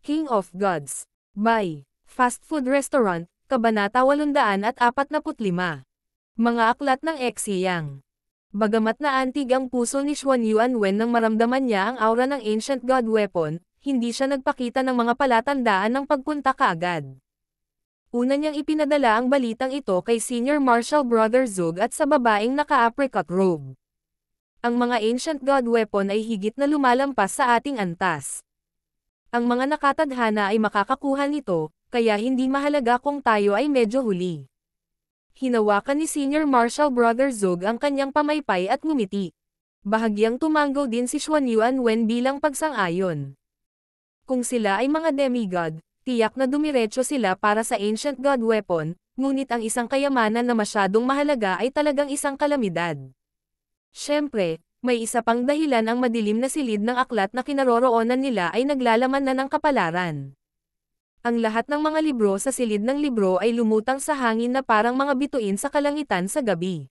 King of Gods. By Fast Food Restaurant, Kabanata 845. Mga aklat ng Exiyang. Bagamat naantig ang puso ni Xuan Yuanwen nang maramdaman niya ang aura ng Ancient God Weapon, hindi siya nagpakita ng mga palatandaan ng pagpunta kaagad. Una niyang ipinadala ang balitang ito kay Senior Marshal Brother Zug at sa babaeng naka-apricot robe. Ang mga Ancient God Weapon ay higit na lumalampas sa ating antas. Ang mga nakatadhana ay makakakuha nito, kaya hindi mahalaga kung tayo ay medyo huli. Hinawakan ni Senior Marshal Brother Zug ang kanyang pamaypay at ngumiti. Bahagyang tumanggaw din si Xuan Yuanwen bilang pagsang-ayon. Kung sila ay mga demigod, tiyak na dumiretso sila para sa Ancient God Weapon, ngunit ang isang kayamanan na masyadong mahalaga ay talagang isang kalamidad. Siyempre, may isa pang dahilan ang madilim na silid ng aklat na kinaroroonan nila ay naglalaman na ng kapalaran. Ang lahat ng mga libro sa silid ng libro ay lumutang sa hangin na parang mga bituin sa kalangitan sa gabi.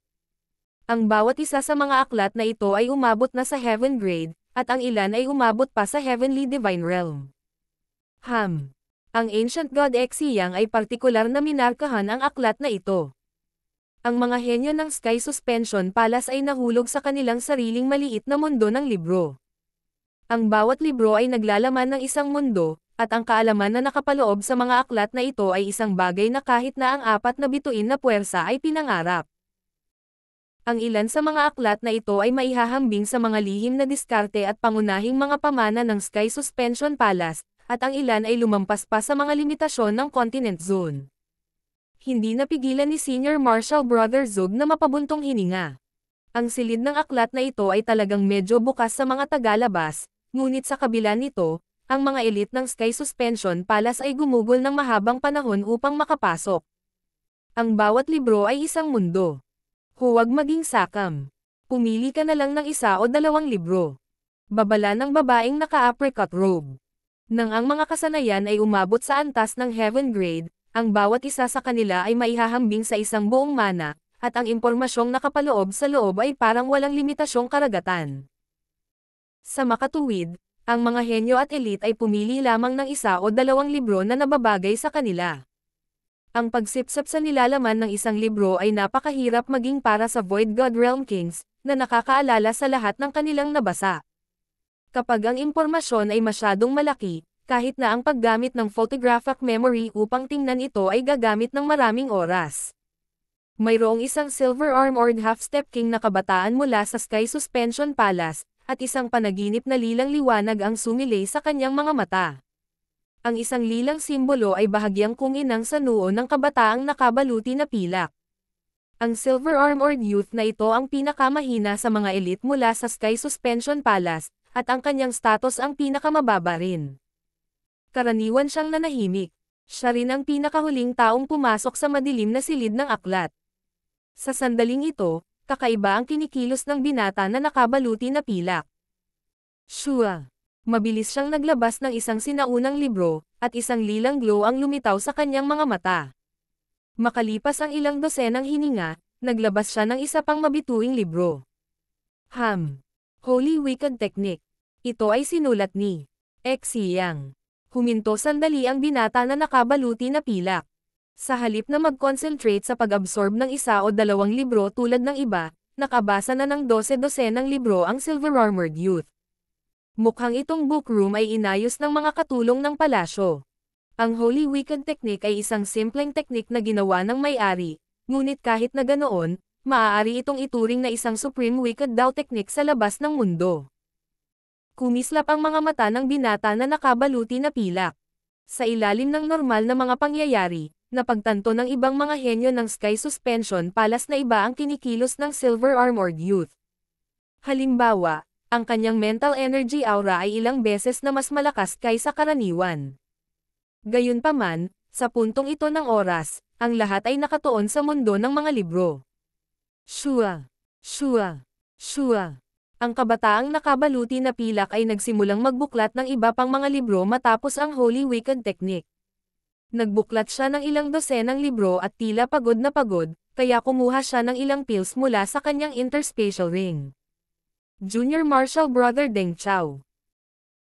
Ang bawat isa sa mga aklat na ito ay umabot na sa Heaven Grade, at ang ilan ay umabot pa sa Heavenly Divine Realm. Ang Ancient God Exiyang ay partikular na minarkahan ang aklat na ito. Ang mga henyo ng Sky Suspension Palace ay nahulog sa kanilang sariling maliit na mundo ng libro. Ang bawat libro ay naglalaman ng isang mundo, at ang kaalaman na nakapaloob sa mga aklat na ito ay isang bagay na kahit na ang apat na bituin na puwersa ay pinangarap. Ang ilan sa mga aklat na ito ay maihahambing sa mga lihim na diskarte at pangunahing mga pamana ng Sky Suspension Palace, at ang ilan ay lumampas pa sa mga limitasyon ng Continent Zone. Hindi napigilan ni Senior Marshal Brother Zug na mapabuntong hininga. Ang silid ng aklat na ito ay talagang medyo bukas sa mga tagalabas, ngunit sa kabila nito, ang mga elite ng Sky Suspension Palace ay gumugol ng mahabang panahon upang makapasok. Ang bawat libro ay isang mundo. Huwag maging sakam. Pumili ka na lang ng isa o dalawang libro. Babala ng babaeng naka-apricot robe. Nang ang mga kasanayan ay umabot sa antas ng Heaven Grade, ang bawat isa sa kanila ay maihahambing sa isang buong mana, at ang impormasyong nakapaloob sa loob ay parang walang limitasyong karagatan. Sa makatuwid, ang mga henyo at elite ay pumili lamang ng isa o dalawang libro na nababagay sa kanila. Ang pagsipsap sa nilalaman ng isang libro ay napakahirap maging para sa Void God Realm Kings, na nakakaalala sa lahat ng kanilang nabasa. Kapag ang impormasyon ay masyadong malaki, kahit na ang paggamit ng photographic memory upang tingnan ito ay gagamit ng maraming oras. Mayroong isang silver-armored half-step king na kabataan mula sa Sky Suspension Palace, at isang panaginip na lilang liwanag ang sumilay sa kanyang mga mata. Ang isang lilang simbolo ay bahagyang kunginang sa noo ng kabataang nakabaluti na pilak. Ang silver-armored youth na ito ang pinakamahina sa mga elite mula sa Sky Suspension Palace, at ang kanyang status ang pinakamababa rin. Karaniwan siyang nanahimik. Siya rin ang pinakahuling taong pumasok sa madilim na silid ng aklat. Sa sandaling ito, kakaiba ang kinikilos ng binata na nakabaluti na pilak. Shua. Mabilis siyang naglabas ng isang sinaunang libro, at isang lilang glow ang lumitaw sa kanyang mga mata. Makalipas ang ilang dosenang hininga, naglabas siya ng isa pang mabituing libro. Holy Wicked Technique. Ito ay sinulat ni Exiyang. Huminto sandali ang binata na nakabaluti na pilak. Sa halip na mag-concentrate sa pag-absorb ng isa o dalawang libro tulad ng iba, nakabasa na ng 12-dosenang libro ang silver-armored youth. Mukhang itong bookroom ay inayos ng mga katulong ng palasyo. Ang Holy Wicked Technique ay isang simpleng teknik na ginawa ng may-ari, ngunit kahit na ganoon, maaari itong ituring na isang Supreme Wicked Daw technique sa labas ng mundo. Kumislap ang mga mata ng binata na nakabaluti na pilak. Sa ilalim ng normal na mga pangyayari, napagtanto ng ibang mga henyo ng Sky Suspension Palace na iba ang kinikilos ng silver-armored youth. Halimbawa, ang kanyang mental energy aura ay ilang beses na mas malakas kaysa karaniwan. Gayunpaman, sa puntong ito ng oras, ang lahat ay nakatuon sa mundo ng mga libro. Shua. Ang kabataang nakabaluti na pilak ay nagsimulang magbuklat ng iba pang mga libro matapos ang Holy Wicked Technique. Nagbuklat siya ng ilang dosenang libro at tila pagod na pagod, kaya kumuha siya ng ilang pills mula sa kanyang interspatial ring. Junior Marshal Brother Deng Chao.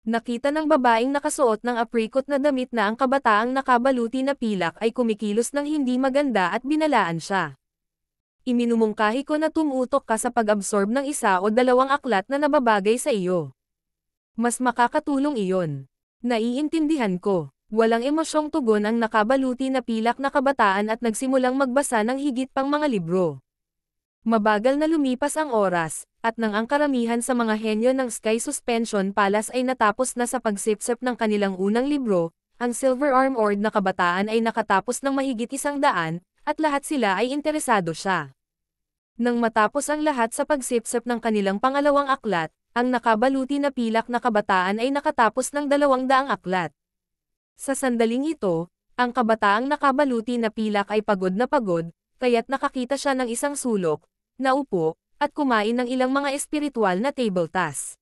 Nakita ng babaeng nakasuot ng apricot na damit na ang kabataang nakabaluti na pilak ay kumikilos ng hindi maganda at binalaan siya. Iminumungkahi ko na tumutok ka sa pag-absorb ng isa o dalawang aklat na nababagay sa iyo. Mas makakatulong iyon. Naiintindihan ko. Walang emosyong tugon ang nakabaluti na pilak na kabataan at nagsimulang magbasa ng higit pang mga libro. Mabagal na lumipas ang oras, at nang ang karamihan sa mga henyo ng Sky Suspension Palace ay natapos na sa pagsipsip ng kanilang unang libro, ang Silver Armored na kabataan ay nakatapos ng mahigit 100, at lahat sila ay interesado siya. Nang matapos ang lahat sa pagsipsip ng kanilang pangalawang aklat, ang nakabaluti na pilak na kabataan ay nakatapos ng 200 aklat. Sa sandaling ito, ang kabataang nakabaluti na pilak ay pagod na pagod, kaya't nakakita siya ng isang sulok, naupo, at kumain ng ilang mga espiritual na table task.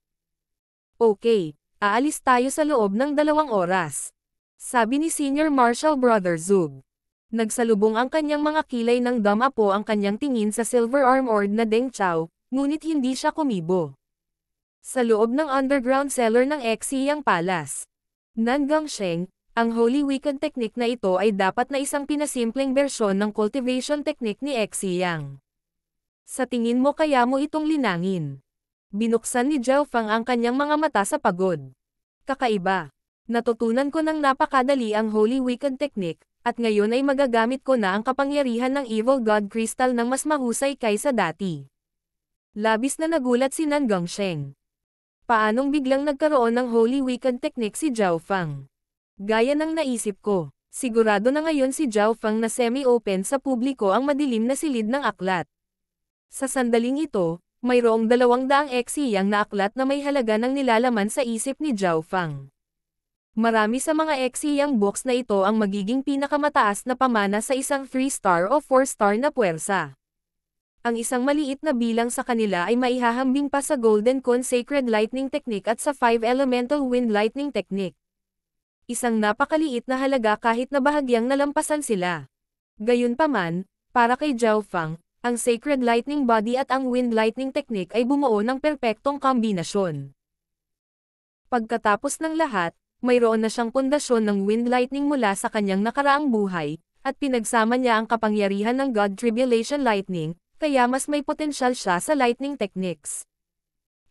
Okay, aalis tayo sa loob ng 2 oras. Sabi ni Senior Marshal Brother Zug. Nagsalubong ang kanyang mga kilay ng damapo ang kanyang tingin sa Silver Armored na Deng Chao, ngunit hindi siya kumibo. Sa loob ng underground cellar ng Xiyang Palace. Nangang Sheng, ang Holy Weekend technique na ito ay dapat na isang pinasimpleng bersyon ng cultivation technique ni Xiyang. Sa tingin mo kaya mo itong linangin? Binuksan ni Zhao Fang ang kanyang mga mata sa pagod. Kakaiba. Natutunan ko ng napakadali ang Holy Weekend technique, at ngayon ay magagamit ko na ang kapangyarihan ng Evil God Crystal ng mas mahusay kaysa dati. Labis na nagulat si Nangang Sheng. Paanong biglang nagkaroon ng Holy Weekend technique si Zhao Fang? Gaya ng naisip ko, sigurado na ngayon si Zhao Fang na semi-open sa publiko ang madilim na silid ng aklat. Sa sandaling ito, mayroong 200 Xiyang na aklat na may halaga ng nilalaman sa isip ni Zhao Fang. Marami sa mga Xiyang box na ito ang magiging pinakamataas na pamana sa isang 3-star o 4-star na puwersa. Ang isang maliit na bilang sa kanila ay maihahambing pa sa Golden Cone Sacred Lightning Technique at sa 5 Elemental Wind Lightning Technique. Isang napakaliit na halaga kahit na bahagyang nalampasan sila. Gayunpaman, para kay Zhao Fang, ang Sacred Lightning Body at ang Wind Lightning Technique ay bumuo ng perpektong kombinasyon. Pagkatapos ng lahat, mayroon na siyang pundasyon ng Wind Lightning mula sa kanyang nakaraang buhay, at pinagsama niya ang kapangyarihan ng God Tribulation Lightning, kaya mas may potensyal siya sa lightning techniques.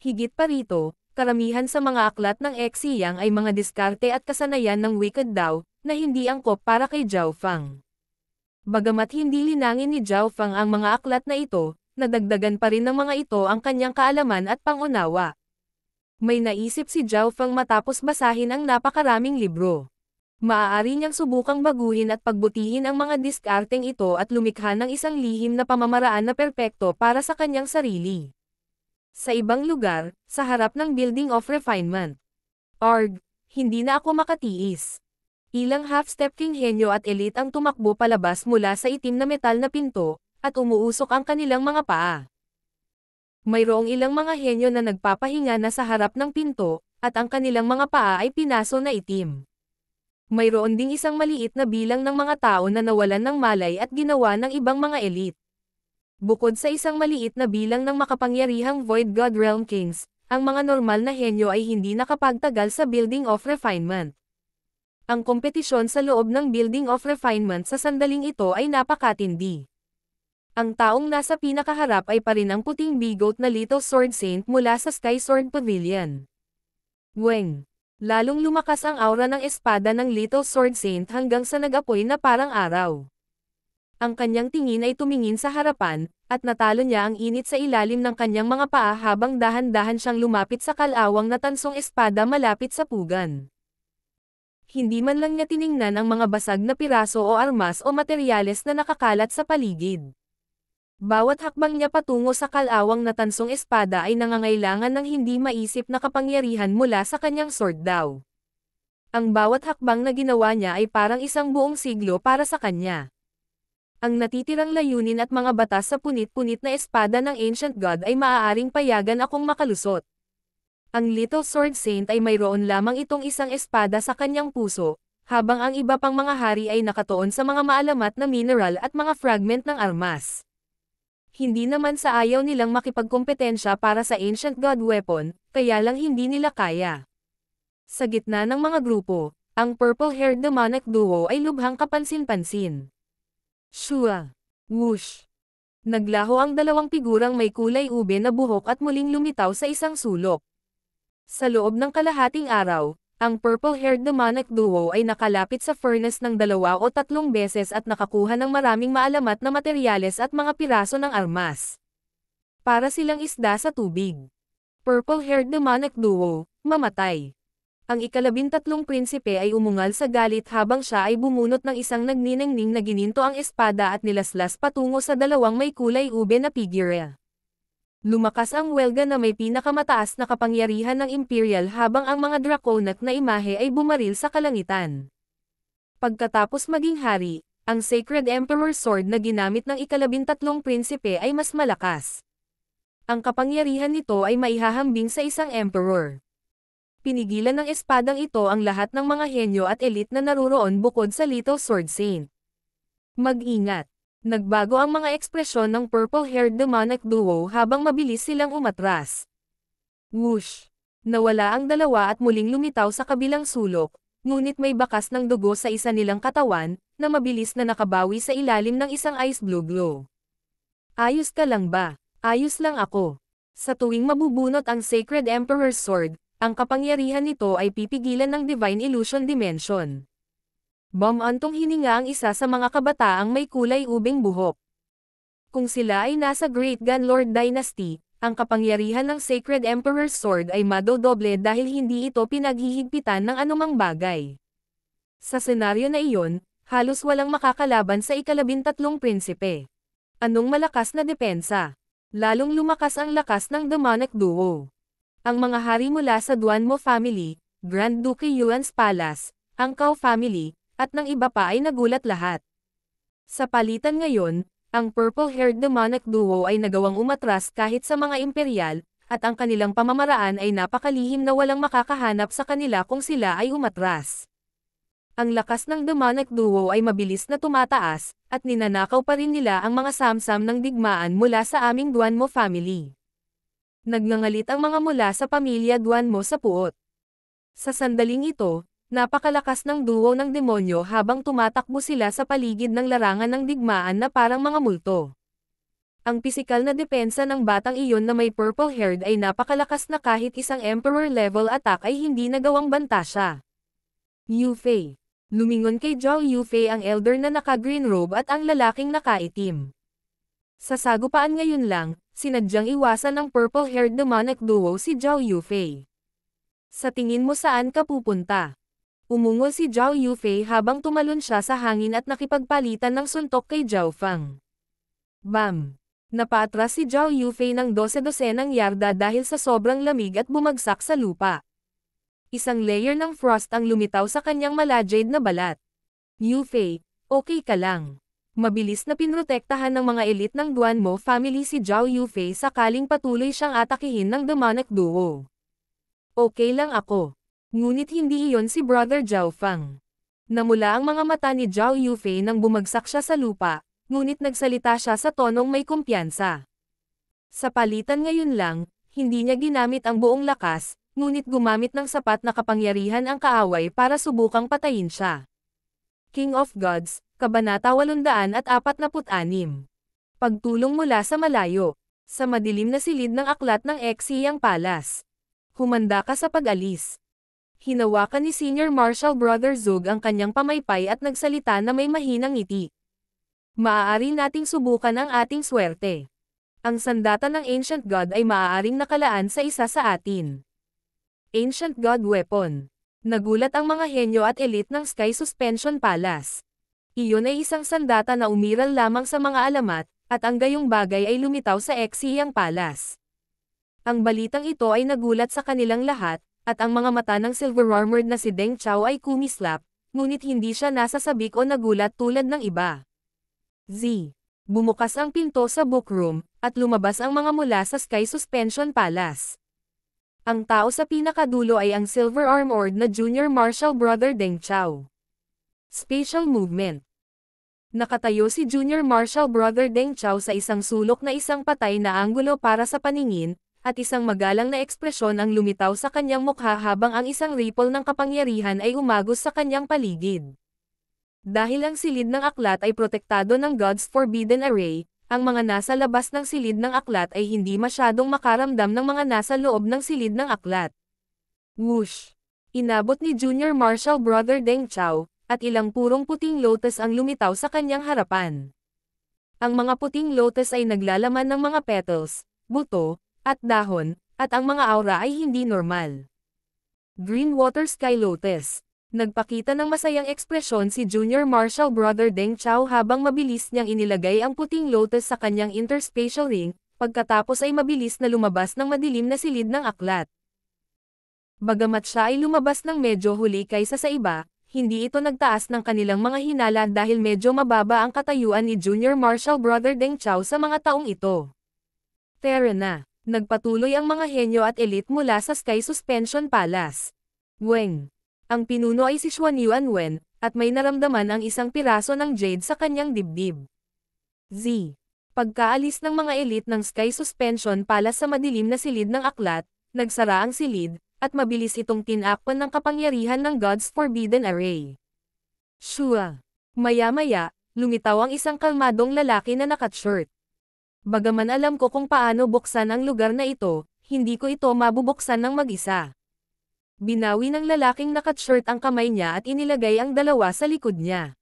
Higit pa rito, karamihan sa mga aklat ng Xiyang ay mga diskarte at kasanayan ng Wicked Dao, na hindi angkop para kay Zhao Fang. Bagamat hindi linangin ni Zhao Fang ang mga aklat na ito, nadagdagan pa rin ng mga ito ang kanyang kaalaman at pangunawa. May naisip si Zhao Fang matapos basahin ang napakaraming libro. Maaari niyang subukang baguhin at pagbutihin ang mga diskarteng ito at lumikha ng isang lihim na pamamaraan na perpekto para sa kanyang sarili. Sa ibang lugar, sa harap ng Building of Refinement. Arg, hindi na ako makatiis. Ilang half-step king henyo at elite ang tumakbo palabas mula sa itim na metal na pinto, at umuusok ang kanilang mga paa. Mayroong ilang mga henyo na nagpapahinga na sa harap ng pinto, at ang kanilang mga paa ay pinaso na itim. Mayroon ding isang maliit na bilang ng mga tao na nawalan ng malay at ginawa ng ibang mga elite. Bukod sa isang maliit na bilang ng makapangyarihang Void God Realm Kings, ang mga normal na henyo ay hindi nakapagtagal sa Building of Refinement. Ang kompetisyon sa loob ng Building of Refinement sa sandaling ito ay napakatindi. Ang taong nasa pinakaharap ay pa rin ang puting bigot na Little Sword Saint mula sa Sky Sword Pavilion. Weng! Lalong lumakas ang aura ng espada ng Little Sword Saint hanggang sa nag-apoy na parang araw. Ang kanyang tingin ay tumingin sa harapan, at natalo niya ang init sa ilalim ng kanyang mga paa habang dahan-dahan siyang lumapit sa kalawang na tansong espada malapit sa pugan. Hindi man lang niya tiningnan ang mga basag na piraso o armas o materyales na nakakalat sa paligid. Bawat hakbang niya patungo sa kalawang na tansong espada ay nangangailangan ng hindi maisip na kapangyarihan mula sa kanyang sword daw. Ang bawat hakbang na ginawa niya ay parang isang buong siglo para sa kanya. Ang natitirang layunin at mga batas sa punit-punit na espada ng Ancient God ay maaaring payagan akong makalusot. Ang Little Sword Saint ay mayroon lamang itong isang espada sa kanyang puso, habang ang iba pang mga hari ay nakatuon sa mga maalamat na mineral at mga fragment ng armas. Hindi naman sa ayaw nilang makipagkompetensya para sa Ancient God weapon, kaya lang hindi nila kaya. Sa gitna ng mga grupo, ang purple-haired demonic duo ay lubhang kapansin-pansin. Shua! Whoosh! Naglaho ang dalawang figurang may kulay ube na buhok at muling lumitaw sa isang sulok. Sa loob ng kalahating araw, ang purple-haired demonic duo ay nakalapit sa furnace ng 2 o 3 beses at nakakuha ng maraming maalamat na materyales at mga piraso ng armas. Para silang isda sa tubig. Purple-haired demonic duo, mamatay. Ang ika-13 prinsipe ay umungal sa galit habang siya ay bumunot ng isang nagniningning na gininto ang espada at nilaslas patungo sa dalawang may kulay ube na figure. Lumakas ang welga na may pinakamataas na kapangyarihan ng Imperial habang ang mga draconic na imahe ay bumaril sa kalangitan. Pagkatapos maging hari, ang Sacred Emperor Sword na ginamit ng ika-13 prinsipe ay mas malakas. Ang kapangyarihan nito ay maihahambing sa isang emperor. Pinigilan ng espadang ito ang lahat ng mga henyo at elite na naruroon bukod sa Little Sword Saint. Mag-ingat! Nagbago ang mga ekspresyon ng purple-haired demonic duo habang mabilis silang umatras. Whoosh! Nawala ang dalawa at muling lumitaw sa kabilang sulok, ngunit may bakas ng dugo sa isa nilang katawan, na mabilis na nakabawi sa ilalim ng isang ice blue glow. Ayos ka lang ba? Ayos lang ako. Sa tuwing mabubunot ang Sacred Emperor's Sword, ang kapangyarihan nito ay pipigilan ng Divine Illusion Dimension. Bumantong hininga ang isa sa mga kabataang may kulay ubing buhok. Kung sila ay nasa Great Gunlord Dynasty, ang kapangyarihan ng Sacred Emperor's Sword ay madodoble dahil hindi ito pinaghihigpitan ng anumang bagay. Sa senaryo na iyon, halos walang makakalaban sa ika-13 prinsipe. Anong malakas na depensa? Lalong lumakas ang lakas ng demonic duo. Ang mga hari mula sa Duanmo family, Grand Duke Yuan's Palace, ang Cao family, at ng iba pa ay nagulat lahat. Sa palitan ngayon, ang purple-haired demonic duo ay nagawang umatras kahit sa mga imperial, at ang kanilang pamamaraan ay napakalihim na walang makakahanap sa kanila kung sila ay umatras. Ang lakas ng demonic duo ay mabilis na tumataas, at ninanakaw pa rin nila ang mga samsam ng digmaan mula sa aming Duanmo family. Nagngangalit ang mga mula sa pamilya Duanmo sa puot. Sa sandaling ito, napakalakas ng duo ng demonyo habang tumatakbo sila sa paligid ng larangan ng digmaan na parang mga multo. Ang pisikal na depensa ng batang iyon na may purple-haired ay napakalakas na kahit isang emperor-level attack ay hindi nagawang banta siya. Yufei. Lumingon kay Zhao Yufei ang elder na naka-green robe at ang lalaking nakaitim. Sa sagupaan ngayon lang, sinadyang iwasan ng purple-haired demonic duo si Zhao Yufei. Sa tingin mo saan ka pupunta? Umungol si Zhao Yufei habang tumalon siya sa hangin at nakipagpalitan ng suntok kay Zhao Fang. Bam! Napaatras si Zhao Yufei ng 12-dosenang yarda dahil sa sobrang lamig at bumagsak sa lupa. Isang layer ng frost ang lumitaw sa kanyang malajade na balat. Yufei, okay ka lang. Mabilis na pinrotektahan ng mga elite ng Duanmo family si Zhao Yufei sakaling patuloy siyang atakihin ng demonic duo. Okay lang ako. Ngunit hindi iyon si Brother Zhao Fang. Namula ang mga mata ni Zhao Yufei nang bumagsak siya sa lupa, ngunit nagsalita siya sa tonong may kumpiyansa. Sa palitan ngayon lang, hindi niya ginamit ang buong lakas, ngunit gumamit ng sapat na kapangyarihan ang kaaway para subukang patayin siya. King of Gods, Kabanata 846. Pagtulong mula sa malayo. Sa madilim na silid ng aklat ng Exiyang Palace. Humanda ka sa pag-alis. Hinawakan ni Senior Marshal Brother Zug ang kanyang pamaypay at nagsalita na may mahinang ngiti. Maaari nating subukan ang ating swerte. Ang sandata ng Ancient God ay maaaring nakalaan sa isa sa atin. Ancient God Weapon. Nagulat ang mga henyo at elite ng Sky Suspension Palace. Iyon ay isang sandata na umiral lamang sa mga alamat, at ang gayong bagay ay lumitaw sa Exiyang Palace. Ang balitang ito ay nagulat sa kanilang lahat, at ang mga mata ng silver-armored na si Deng Chao ay kumislap, ngunit hindi siya nasasabik o nagulat tulad ng iba. Bumukas ang pinto sa bookroom, at lumabas ang mga mula sa Sky Suspension Palace. Ang tao sa pinakadulo ay ang silver-armored na Junior Marshal Brother Deng Chao. Spatial Movement. Nakatayo si Junior Marshal Brother Deng Chao sa isang sulok na isang patay na anggulo para sa paningin, at isang magalang na ekspresyon ang lumitaw sa kanyang mukha habang ang isang ripple ng kapangyarihan ay umagos sa kanyang paligid. Dahil ang silid ng aklat ay protektado ng God's Forbidden Array, ang mga nasa labas ng silid ng aklat ay hindi masyadong makaramdam ng mga nasa loob ng silid ng aklat. Whoosh! Inabot ni Junior Marshall Brother Deng Chao, at ilang purong puting lotus ang lumitaw sa kanyang harapan. Ang mga puting lotus ay naglalaman ng mga petals, buto, at dahon, at ang mga aura ay hindi normal. Green Water Sky Lotus. Nagpakita ng masayang ekspresyon si Junior Marshall Brother Deng Chao habang mabilis niyang inilagay ang puting lotus sa kanyang interspatial ring, pagkatapos ay mabilis na lumabas ng madilim na silid ng aklat. Bagamat siya ay lumabas ng medyo huli kaysa sa iba, hindi ito nagtaas ng kanilang mga hinala dahil medyo mababa ang katayuan ni Junior Marshall Brother Deng Chao sa mga taong ito. Tara na, nagpatuloy ang mga henyo at elite mula sa Sky Suspension Palace. Weng. Ang pinuno ay si Xuan Yuanwen, at may naramdaman ang isang piraso ng jade sa kanyang dibdib. Z. Pagkaalis ng mga elite ng Sky Suspension Palace sa madilim na silid ng aklat, nagsara ang silid, at mabilis itong tinakpan ng kapangyarihan ng God's Forbidden Array. Shua. Maya-maya, lumitaw ang isang kalmadong lalaki na nakatshirt. Bagaman alam ko kung paano buksan ang lugar na ito, hindi ko ito mabubuksan ng mag-isa. Binawi ng lalaking nakatshirt ang kamay niya at inilagay ang dalawa sa likod niya.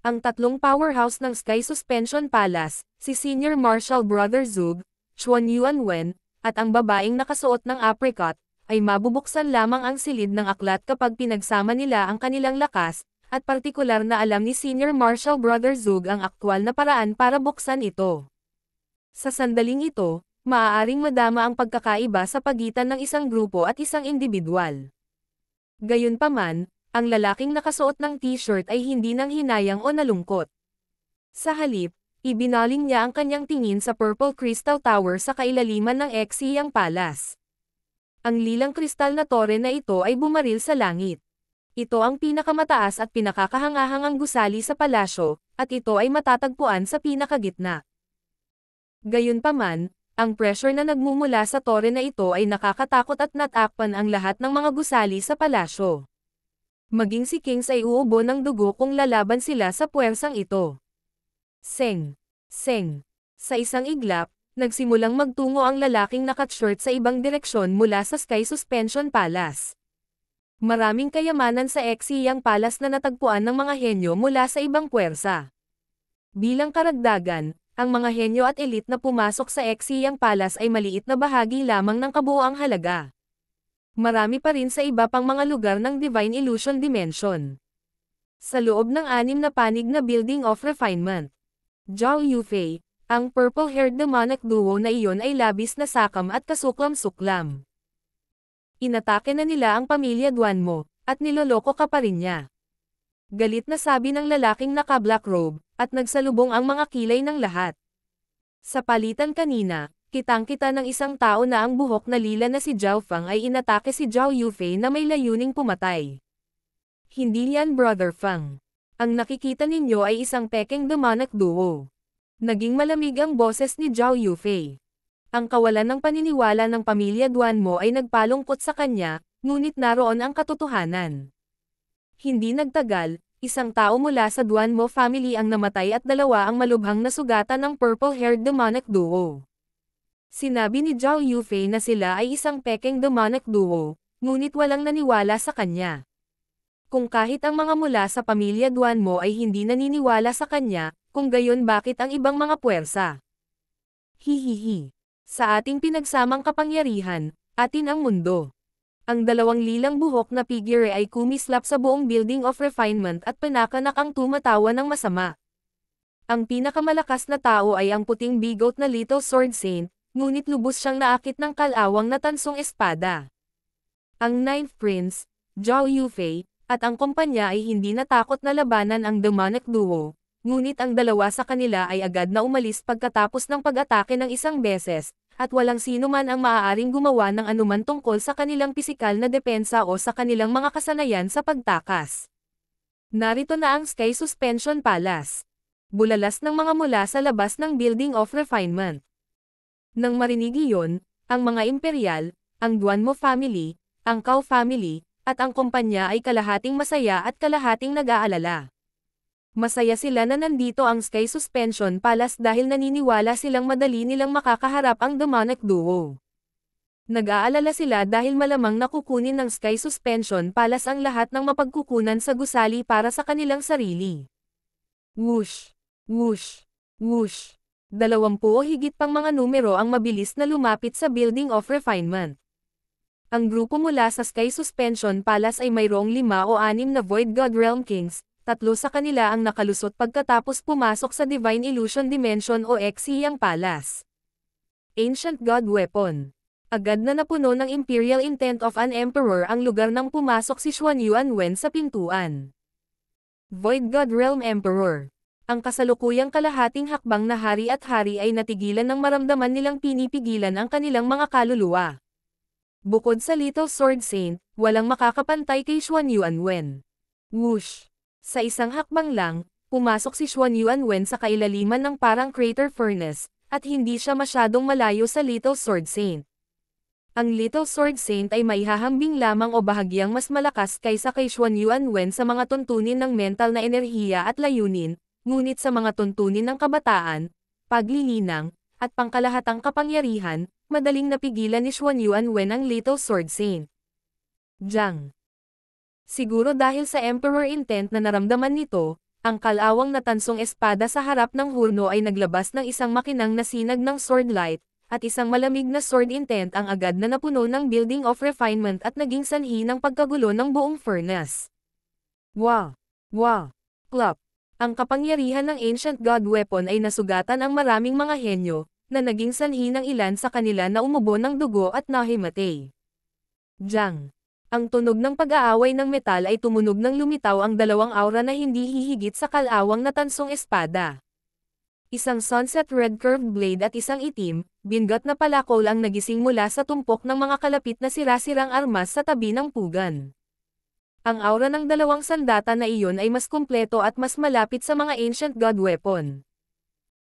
Ang tatlong powerhouse ng Sky Suspension Palace, si Senior Marshal Brother Zug, Xuan Yuanwen, at ang babaeng nakasuot ng apricot, ay mabubuksan lamang ang silid ng aklat kapag pinagsama nila ang kanilang lakas, at partikular na alam ni Senior Marshal Brother Zug ang aktwal na paraan para buksan ito. Sa sandaling ito, maaaring madama ang pagkakaiba sa pagitan ng isang grupo at isang individual. Gayunpaman, ang lalaking nakasuot ng t-shirt ay hindi nang hinayang o nalungkot. Sa halip, ibinaling niya ang kanyang tingin sa Purple Crystal Tower sa kailaliman ng Exiyang Palace. Ang lilang kristal na tore na ito ay bumaril sa langit. Ito ang pinakamataas at pinakakahangahangang gusali sa palasyo, at ito ay matatagpuan sa pinakagitna. Gayunpaman, ang pressure na nagmumula sa tore na ito ay nakakatakot at natakpan ang lahat ng mga gusali sa palasyo. Maging si Kings ay uubo ng dugo kung lalaban sila sa puwersang ito. Seng. Seng. Sa isang iglap, nagsimulang magtungo ang lalaking nakatshirt sa ibang direksyon mula sa Sky Suspension Palace. Maraming kayamanan sa Exiyang Palace na natagpuan ng mga henyo mula sa ibang puwersa. Bilang karagdagan, ang mga henyo at elite na pumasok sa Exiyang Palace ay maliit na bahagi lamang ng kabuoang halaga. Marami pa rin sa iba pang mga lugar ng Divine Illusion Dimension. Sa loob ng 6 na panig na Building of Refinement, Zhao Yufei, ang purple-haired demonic duo na iyon ay labis na sakam at kasuklam-suklam. Inatake na nila ang pamilya Duanmo, at niloloko ka pa rin niya. Galit na sabi ng lalaking naka-black robe, at nagsalubong ang mga kilay ng lahat. Sa palitan kanina, kitang-kita ng isang tao na ang buhok na lila na si Zhao Fang ay inatake si Zhao Yufei na may layuning pumatay. Hindi yan Brother Fang. Ang nakikita ninyo ay isang pekeng demonic duo. Naging malamig ang boses ni Zhao Yufei. Ang kawalan ng paniniwala ng pamilya Duanmo ay nagpalungkot sa kanya, ngunit naroon ang katotohanan. Hindi nagtagal, isang tao mula sa Duanmo family ang namatay at dalawa ang malubhang nasugatan ng purple-haired demonic duo. Sinabi ni Zhao Yufei na sila ay isang pekeng demonic duo, ngunit walang naniwala sa kanya. Kung kahit ang mga mula sa pamilya Duanmo ay hindi naniniwala sa kanya, kung gayon bakit ang ibang mga puwersa? Hihihi. Sa ating pinagsamang kapangyarihan, atin ang mundo. Ang dalawang lilang buhok na figure ay kumislap sa buong Building of Refinement at pinakanak ang tumatawa ng masama. Ang pinakamalakas na tao ay ang puting bigot na Little Sword Saint, ngunit lubos siyang naakit ng kalawang na tansong espada. Ang Ninth Prince, Zhao Yufei, at ang kumpanya ay hindi natakot na labanan ang demonic duo, ngunit ang dalawa sa kanila ay agad na umalis pagkatapos ng pag-atake ng isang beses, at walang sino man ang maaaring gumawa ng anuman tungkol sa kanilang pisikal na depensa o sa kanilang mga kasanayan sa pagtakas. Narito na ang Sky Suspension Palace. Bulalas ng mga mula sa labas ng Building of Refinement. Nang marinig iyon, Ang mga imperial, ang Duanmo family, ang Cao family, at ang kumpanya ay kalahating masaya at kalahating nag-aalala. Masaya sila na nandito ang Sky Suspension Palace dahil naniniwala silang madali nilang makakaharap ang demonic duo. Nag-aalala sila dahil malamang nakukunin ng Sky Suspension Palace ang lahat ng mapagkukunan sa gusali para sa kanilang sarili. Whoosh! Whoosh! Whoosh! 20 o higit pang mga numero ang mabilis na lumapit sa Building of Refinement. Ang grupo mula sa Sky Suspension Palace ay mayroong 5 o 6 na Void God Realm Kings, 3 sa kanila ang nakalusot pagkatapos pumasok sa Divine Illusion Dimension o Exiyang Palace. Ancient God Weapon. Agad na napuno ng Imperial Intent of an Emperor ang lugar nang pumasok si Xuan Yuanwen sa pintuan. Void God Realm Emperor. Ang kasalukuyang kalahating hakbang na hari at hari ay natigilan ng maramdaman nilang pinipigilan ang kanilang mga kaluluwa. Bukod sa Little Sword Saint, walang makakapantay kay Xuan Yuanwen. Whoosh! Sa isang hakbang lang, pumasok si Xuan Yuanwen sa kailaliman ng parang crater furnace, at hindi siya masyadong malayo sa Little Sword Saint. Ang Little Sword Saint ay maihahambing lamang o bahagyang mas malakas kaysa kay Xuan Yuanwen sa mga tuntunin ng mental na enerhiya at layunin, ngunit sa mga tuntunin ng kabataan, paglilinang, at pangkalahatang kapangyarihan, madaling napigilan ni Xuan Yuanwen ang Little Sword Saint. Jiang. Siguro dahil sa Emperor Intent na naramdaman nito, ang kalawang na tansong espada sa harap ng hurno ay naglabas ng isang makinang na sinag ng sword light, at isang malamig na sword intent ang agad na napuno ng Building of Refinement at naging sanhi ng pagkagulo ng buong furnace. Wah! Wah! Plop! Ang kapangyarihan ng Ancient God Weapon ay nasugatan ang maraming mga henyo, na naging sanhi ng ilan sa kanila na umubo ng dugo at nahimatay. Jiang. Ang tunog ng pag-aaway ng metal ay tumunog ng lumitaw ang dalawang aura na hindi hihigit sa kalawang na tansong espada. Isang sunset red curved blade at isang itim, bingot na palakol ang nagising mula sa tumpok ng mga kalapit na sira-sirang armas sa tabi ng pugan. Ang aura ng dalawang sandata na iyon ay mas kumpleto at mas malapit sa mga Ancient God Weapon.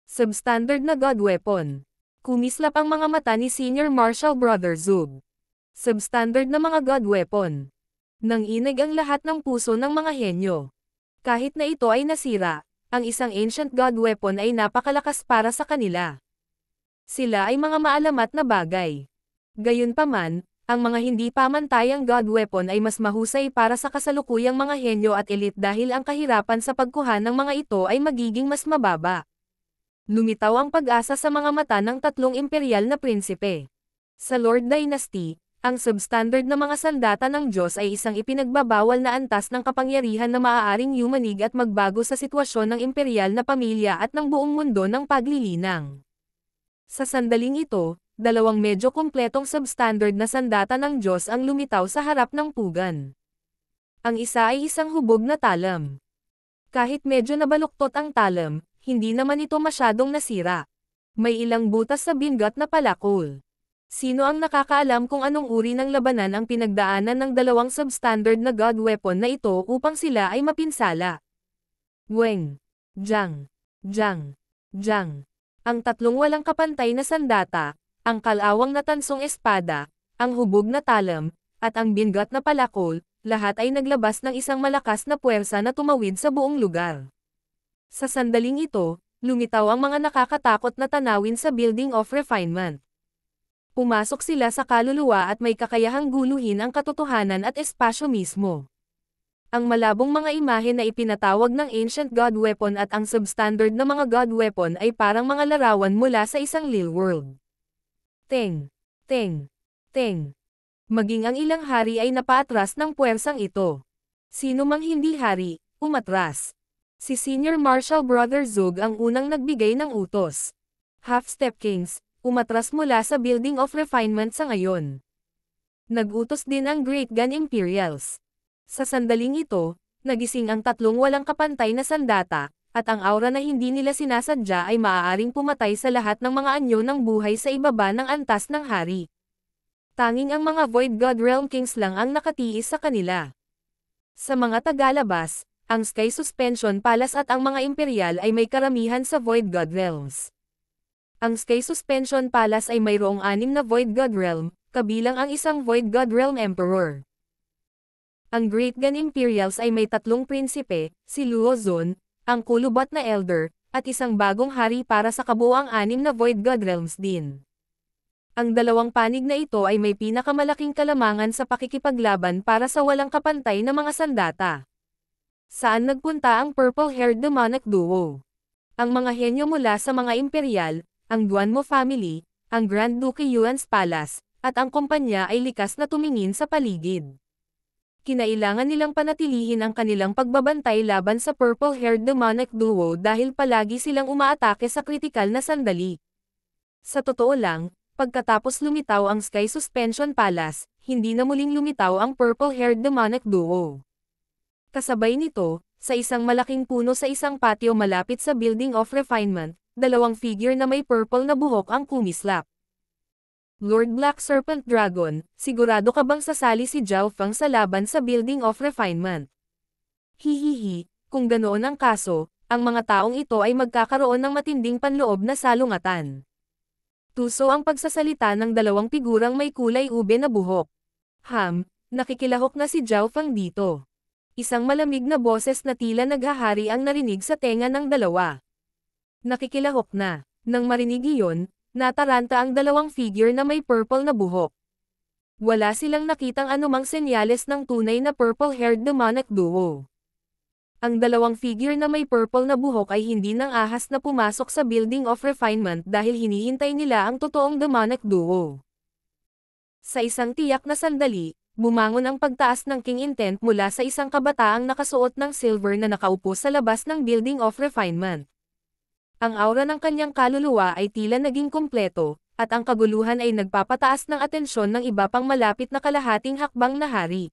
Substandard na God Weapon. Kumislap ang mga mata ni Senior Marshal Brother Zug. Substandard na mga God Weapon. Nanginig ang lahat ng puso ng mga henyo. Kahit na ito ay nasira, ang isang Ancient God Weapon ay napakalakas para sa kanila. Sila ay mga maalamat na bagay. Gayunpaman, ang mga hindi pamantayang God Weapon ay mas mahusay para sa kasalukuyang mga henyo at elite dahil ang kahirapan sa pagkuha ng mga ito ay magiging mas mababa. Lumitaw ang pag-asa sa mga mata ng tatlong imperial na prinsipe. Sa Lord Dynasty, ang substandard na mga sandata ng Diyos ay isang ipinagbabawal na antas ng kapangyarihan na maaaring yumanig at magbago sa sitwasyon ng imperial na pamilya at ng buong mundo ng paglilinang. Sa sandaling ito, dalawang medyo kumpletong substandard na sandata ng Diyos ang lumitaw sa harap ng pugan. Ang isa ay isang hubog na talam. Kahit medyo nabaluktot ang talam, hindi naman ito masyadong nasira. May ilang butas sa bingot na palakol. Sino ang nakakaalam kung anong uri ng labanan ang pinagdaanan ng dalawang substandard na God Weapon na ito upang sila ay mapinsala? Weng. Jiang. Jiang. Jiang. Ang tatlong walang kapantay na sandata, ang kalawang na tansong espada, ang hubog na talam, at ang bingot na palakol, lahat ay naglabas ng isang malakas na puwersa na tumawid sa buong lugar. Sa sandaling ito, lumitaw ang mga nakakatakot na tanawin sa Building of Refinement. Pumasok sila sa kaluluwa at may kakayahang guluhin ang katotohanan at espasyo mismo. Ang malabong mga imahe na ipinatawag ng Ancient God Weapon at ang substandard na mga God Weapon ay parang mga larawan mula sa isang Lil World. Teng, teng, teng. Maging ang ilang hari ay napaatras ng puwersang ito. Sino mang hindi hari, umatras. Si Senior Marshal Brother Zug ang unang nagbigay ng utos. Half-Step Kings, umatras mula sa Building of Refinement sa ngayon. Nag-utos din ang Great Gun Imperials. Sa sandaling ito, nagising ang tatlong walang kapantay na sandata, at ang aura na hindi nila sinasadya ay maaaring pumatay sa lahat ng mga anyo ng buhay sa ibaba ng antas ng hari. Tanging ang mga Void God Realm Kings lang ang nakatiis sa kanila. Sa mga tagalabas, ang Sky Suspension Palace at ang mga imperial ay may karamihan sa Void God Realms. Ang Sky Suspension Palace ay mayroong 6 na Void God Realm, kabilang ang isang Void God Realm Emperor. Ang Great Gun Imperials ay may 3 prinsipe, si Luozon, ang kulubot na Elder, at isang bagong hari para sa kabuuang 6 na Void God Realms din. Ang dalawang panig na ito ay may pinakamalaking kalamangan sa pakikipaglaban para sa walang kapantay na mga sandata. Saan nagpunta ang purple-haired demonic duo? Ang mga henyo mula sa mga imperial, ang Duanmo family, ang Grand Duke Yuan's Palace, at ang kumpanya ay likas na tumingin sa paligid. Kinailangan nilang panatilihin ang kanilang pagbabantay laban sa purple-haired demonic duo dahil palagi silang umaatake sa kritikal na sandali. Sa totoo lang, pagkatapos lumitaw ang Sky Suspension Palace, hindi na muling lumitaw ang purple-haired demonic duo. Kasabay nito, sa isang malaking puno sa isang patio malapit sa Building of Refinement, 2 figure na may purple na buhok ang kumislap. Lord Black Serpent Dragon, sigurado ka bang sasali si Zhao Feng sa laban sa Building of Refinement? Hihihi, kung ganoon ang kaso, ang mga taong ito ay magkakaroon ng matinding panloob na salungatan. Tuso ang pagsasalita ng 2 figurang may kulay ube na buhok. Nakikilahok na si Zhao Feng dito. Isang malamig na boses na tila naghahari ang narinig sa tenga ng dalawa. Nakikilahok na. Nang marinig iyon, nataranta ang 2 figure na may purple na buhok. Wala silang nakitang anumang senyales ng tunay na purple-haired demonic duo. Ang 2 figure na may purple na buhok ay hindi nang ahas na pumasok sa Building of Refinement dahil hinihintay nila ang totoong demonic duo. Sa isang tiyak na sandali, bumangon ang pagtaas ng King Intent mula sa isang kabataang nakasuot ng silver na nakaupo sa labas ng Building of Refinement. Ang aura ng kanyang kaluluwa ay tila naging kumpleto, at ang kaguluhan ay nagpapataas ng atensyon ng iba pang malapit na kalahating hakbang na hari.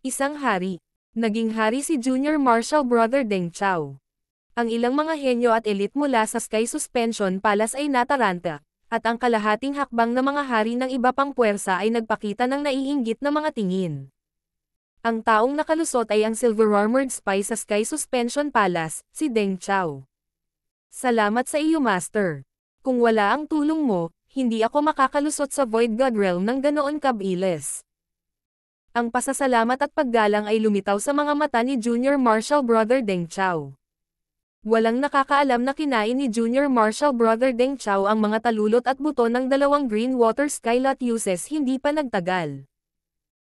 Isang hari. Naging hari si Junior Marshal Brother Deng Chao. Ang ilang mga henyo at elite mula sa Sky Suspension Palace ay nataranta, at ang kalahating hakbang na mga hari ng iba pang puwersa ay nagpakita ng naiinggit na mga tingin. Ang taong nakalusot ay ang silver-armored spy sa Sky Suspension Palace, si Deng Chao. Salamat sa iyo, Master. Kung wala ang tulong mo, hindi ako makakalusot sa Void God Realm ng ganoon kabilis. Ang pasasalamat at paggalang ay lumitaw sa mga mata ni Junior Marshal Brother Deng Chao. Walang nakakaalam na kinain ni Junior Marshal Brother Deng Chao ang mga talulot at buto ng 2 green water skylot uses hindi pa nagtagal.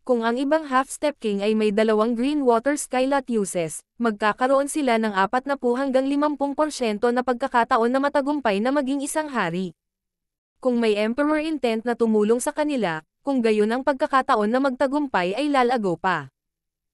Kung ang ibang half-step king ay may 2 green water skylot uses, magkakaroon sila ng 40 hanggang 50% na pagkakataon na matagumpay na maging isang hari. Kung may Emperor Intent na tumulong sa kanila, kung gayon ang pagkakataon na magtagumpay ay lalago pa.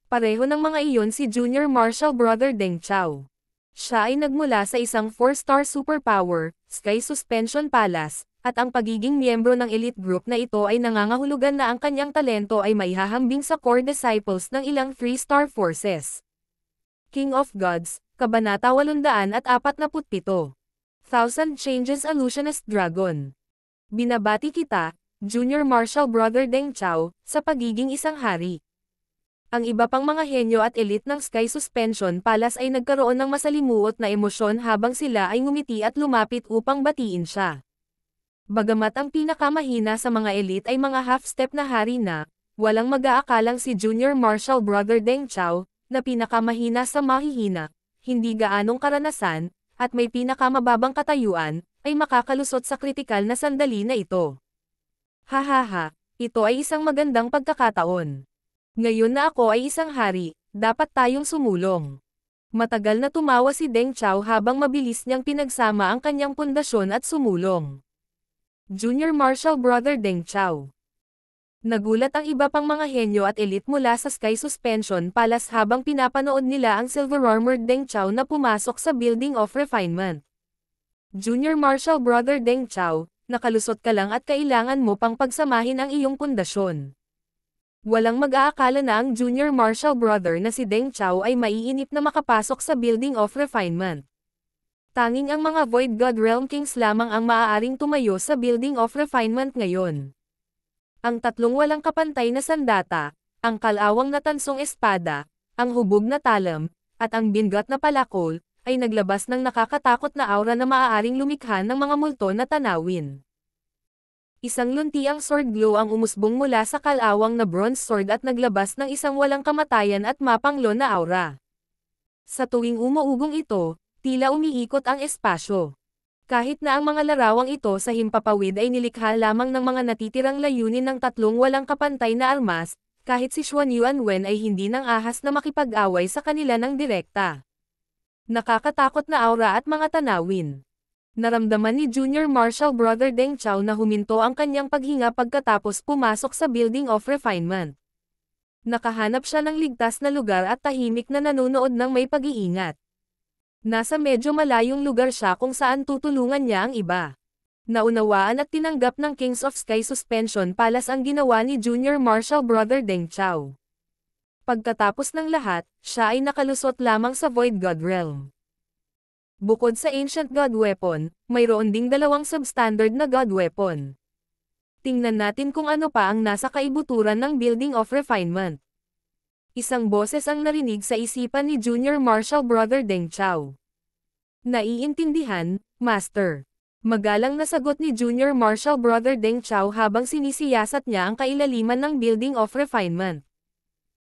Pareho ng mga iyon si Junior Marshal Brother Deng Chao. Siya ay nagmula sa isang 4-star superpower, Sky Suspension Palace, at ang pagiging miyembro ng elite group na ito ay nangangahulugan na ang kanyang talento ay maihahambing sa core disciples ng ilang 3-star forces. King of Gods, Kabanata 847. 1000 Changes Illusionist Dragon. Binabati kita, Junior Marshal Brother Deng Chao, sa pagiging isang hari. Ang iba pang mga henyo at elite ng Sky Suspension Palace ay nagkaroon ng masalimuot na emosyon habang sila ay ngumiti at lumapit upang batiin siya. Bagamat ang pinakamahina sa mga elite ay mga half-step na hari na, walang mag-aakalang si Junior Marshal Brother Deng Chao, na pinakamahina sa mahihina, hindi gaanong karanasan, at may pinakamababang katayuan, ay makakalusot sa kritikal na sandali na ito. Hahaha, ito ay isang magandang pagkakataon. Ngayon na ako ay isang hari, dapat tayong sumulong. Matagal na tumawa si Deng Chao habang mabilis niyang pinagsama ang kanyang pundasyon at sumulong. Junior Marshal Brother Deng Chao. Nagulat ang iba pang mga henyo at elite mula sa Sky Suspension Palace habang pinapanood nila ang silver-armored Deng Chao na pumasok sa Building of Refinement. Junior Marshal Brother Deng Chao, nakalusot ka lang at kailangan mo pang pagsamahin ang iyong pundasyon. Walang mag-aakala na ang Junior Marshal Brother na si Deng Chao ay maiinip na makapasok sa Building of Refinement. Tanging ang mga Void God Realm Kings lamang ang maaaring tumayo sa Building of Refinement ngayon. Ang 3 walang kapantay na sandata, ang kalawang na tansong espada, ang hubog na talam, at ang bingat na palakol, ay naglabas ng nakakatakot na aura na maaaring lumikha ng mga multo na tanawin. Isang luntiang sword glow ang umusbong mula sa kalawang na bronze sword at naglabas ng isang walang kamatayan at mapanglo na aura. Sa tuwing umuugong ito, tila umiikot ang espasyo. Kahit na ang mga larawang ito sa himpapawid ay nilikha lamang ng mga natitirang layunin ng tatlong walang kapantay na armas, kahit si Xuan Yuanwen ay hindi nang ahas na makipag-away sa kanila ng direkta. Nakakatakot na aura at mga tanawin. Naramdaman ni Junior Marshal Brother Deng Chao na huminto ang kanyang paghinga pagkatapos pumasok sa Building of Refinement. Nakahanap siya ng ligtas na lugar at tahimik na nanonood ng may pag-iingat. Nasa medyo malayong lugar siya kung saan tutulungan niya ang iba. Naunawaan at tinanggap ng Kings of Sky Suspension Palace ang ginawa ni Junior Marshal Brother Deng Chao. Pagkatapos ng lahat, siya ay nakalusot lamang sa Void God Realm. Bukod sa Ancient God Weapon, mayroon ding dalawang substandard na God Weapon. Tingnan natin kung ano pa ang nasa kaibuturan ng Building of Refinement. Isang boses ang narinig sa isipan ni Junior Marshal Brother Deng Chao. Naiintindihan, Master. Magalang na sagot ni Junior Marshal Brother Deng Chao habang sinisiyasat niya ang kailaliman ng Building of Refinement.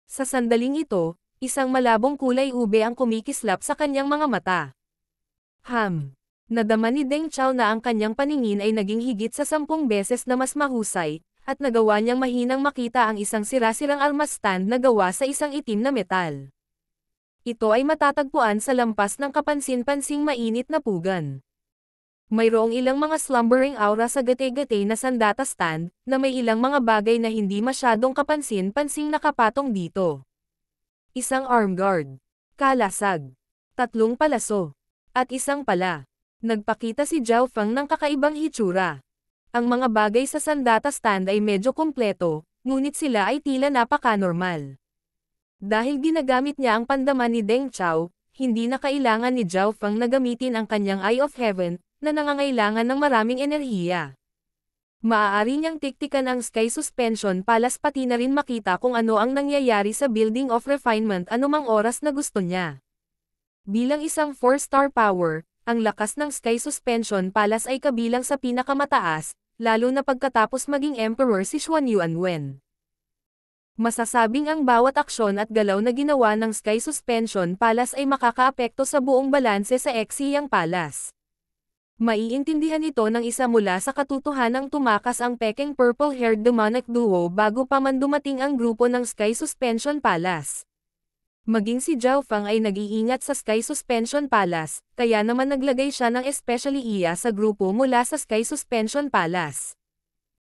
Sa sandaling ito, isang malabong kulay ube ang kumikislap sa kanyang mga mata. Nadama ni Deng Chao na ang kanyang paningin ay naging higit sa 10 beses na mas mahusay, at nagawa niyang mahinang makita ang isang sira-sirang armas stand na gawa sa isang itim na metal. Ito ay matatagpuan sa lampas ng kapansin-pansing mainit na pugan. Mayroong ilang mga slumbering aura sa gate-gate na sandata stand, na may ilang mga bagay na hindi masyadong kapansin-pansing nakapatong dito. Isang arm guard, kalasag, 3 palaso, at isang pala. Nagpakita si Zhao Feng ng kakaibang hitsura. Ang mga bagay sa sandata stand ay medyo kumpleto, ngunit sila ay tila napaka-normal. Dahil ginagamit niya ang pandaman ni Deng Chao, hindi na kailangan ni Zhao Feng na gamitin ang kanyang Eye of Heaven, na nangangailangan ng maraming enerhiya. Maaari niyang tiktikan ang Sky Suspension Palace pati na rin makita kung ano ang nangyayari sa Building of Refinement anumang oras na gusto niya. Bilang isang 4-star power, ang lakas ng Sky Suspension Palace ay kabilang sa pinakamataas, lalo na pagkatapos maging Emperor si Xuan Yuanwen. Masasabing ang bawat aksyon at galaw na ginawa ng Sky Suspension Palace ay makakaapekto sa buong balanse sa Exiyang Palace. Maiintindihan ito ng isa mula sa katotohanang tumakas ang Peking Purple-Haired Demonic Duo bago pa man dumating ang grupo ng Sky Suspension Palace. Maging si Zhao Feng ay nag-iingat sa Sky Suspension Palace, kaya naman naglagay siya ng especially iya sa grupo mula sa Sky Suspension Palace.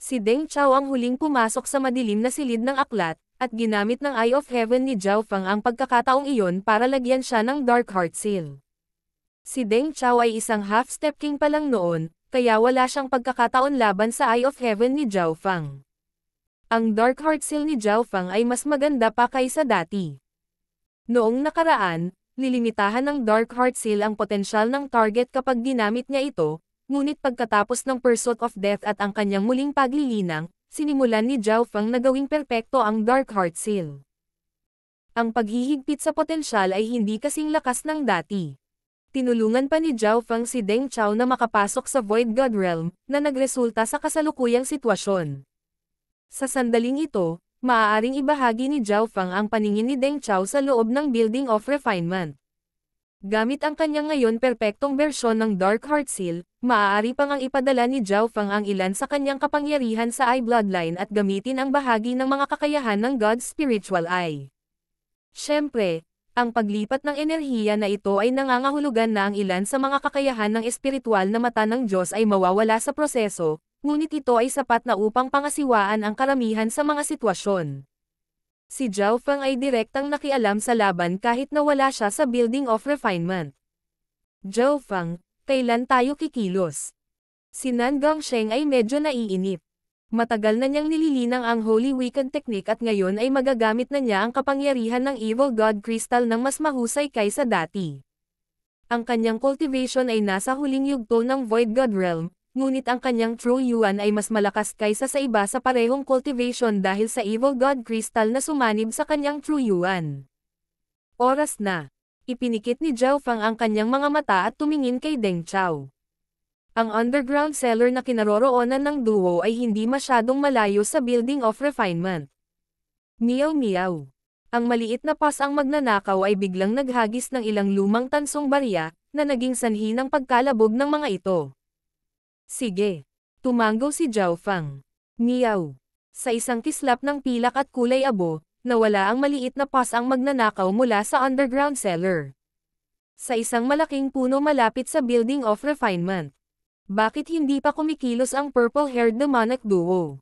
Si Deng Chao ang huling pumasok sa madilim na silid ng aklat, at ginamit ng Eye of Heaven ni Zhao Feng ang pagkakataong iyon para lagyan siya ng Dark Heart Seal. Si Deng Chao ay isang half-step king pa lang noon, kaya wala siyang pagkakataon laban sa Eye of Heaven ni Zhao Feng. Ang Dark Heart Seal ni Zhao Feng ay mas maganda pa kaysa dati. Noong nakaraan, lilimitahan ng Dark Heart Seal ang potensyal ng target kapag ginamit niya ito, ngunit pagkatapos ng Pursuit of Death at ang kanyang muling paglilinang, sinimulan ni Zhao Feng na gawing perpekto ang Dark Heart Seal. Ang paghihigpit sa potensyal ay hindi kasing lakas ng dati. Tinulungan pa ni Zhao Feng si Deng Chao na makapasok sa Void God Realm, na nagresulta sa kasalukuyang sitwasyon. Sa sandaling ito, maaaring ibahagi ni Zhao Feng ang paningin ni Deng Chao sa loob ng Building of Refinement. Gamit ang kanyang ngayon perpektong bersyon ng Dark Heart Seal, maaari pang ang ipadala ni Zhao Feng ang ilan sa kanyang kapangyarihan sa Eye Bloodline at gamitin ang bahagi ng mga kakayahan ng God's Spiritual Eye. Siyempre, ang paglipat ng enerhiya na ito ay nangangahulugan na ang ilan sa mga kakayahan ng espiritual na mata ng Diyos ay mawawala sa proseso, ngunit ito ay sapat na upang pangasiwaan ang karamihan sa mga sitwasyon. Si Zhao Feng ay direktang nakialam sa laban kahit na wala siya sa Building of Refinement. Zhao Feng, kailan tayo kikilos? Si Nan Gongsheng ay medyo naiinip. Matagal na niyang nililinang ang Holy Wicked Technique at ngayon ay magagamit na niya ang kapangyarihan ng Evil God Crystal ng mas mahusay kaysa dati. Ang kanyang cultivation ay nasa huling yugto ng Void God Realm, ngunit ang kanyang True Yuan ay mas malakas kaysa sa iba sa parehong cultivation dahil sa Evil God Crystal na sumanib sa kanyang True Yuan. Oras na. Ipinikit ni Zhao Fang ang kanyang mga mata at tumingin kay Deng Chao. Ang underground cellar na kinaroroonan ng duo ay hindi masyadong malayo sa Building of Refinement. Meow meow. Ang maliit na pas ang magnanakaw ay biglang naghagis ng ilang lumang tansong barya, na naging sanhi ng pagkalabog ng mga ito. Sige. Tumanggo si Zhao Fang. Meow. Sa isang kislap ng pilak at kulay abo, nawala ang maliit na pas ang magnanakaw mula sa underground cellar. Sa isang malaking puno malapit sa Building of Refinement. Bakit hindi pa kumikilos ang purple-haired demonic duo?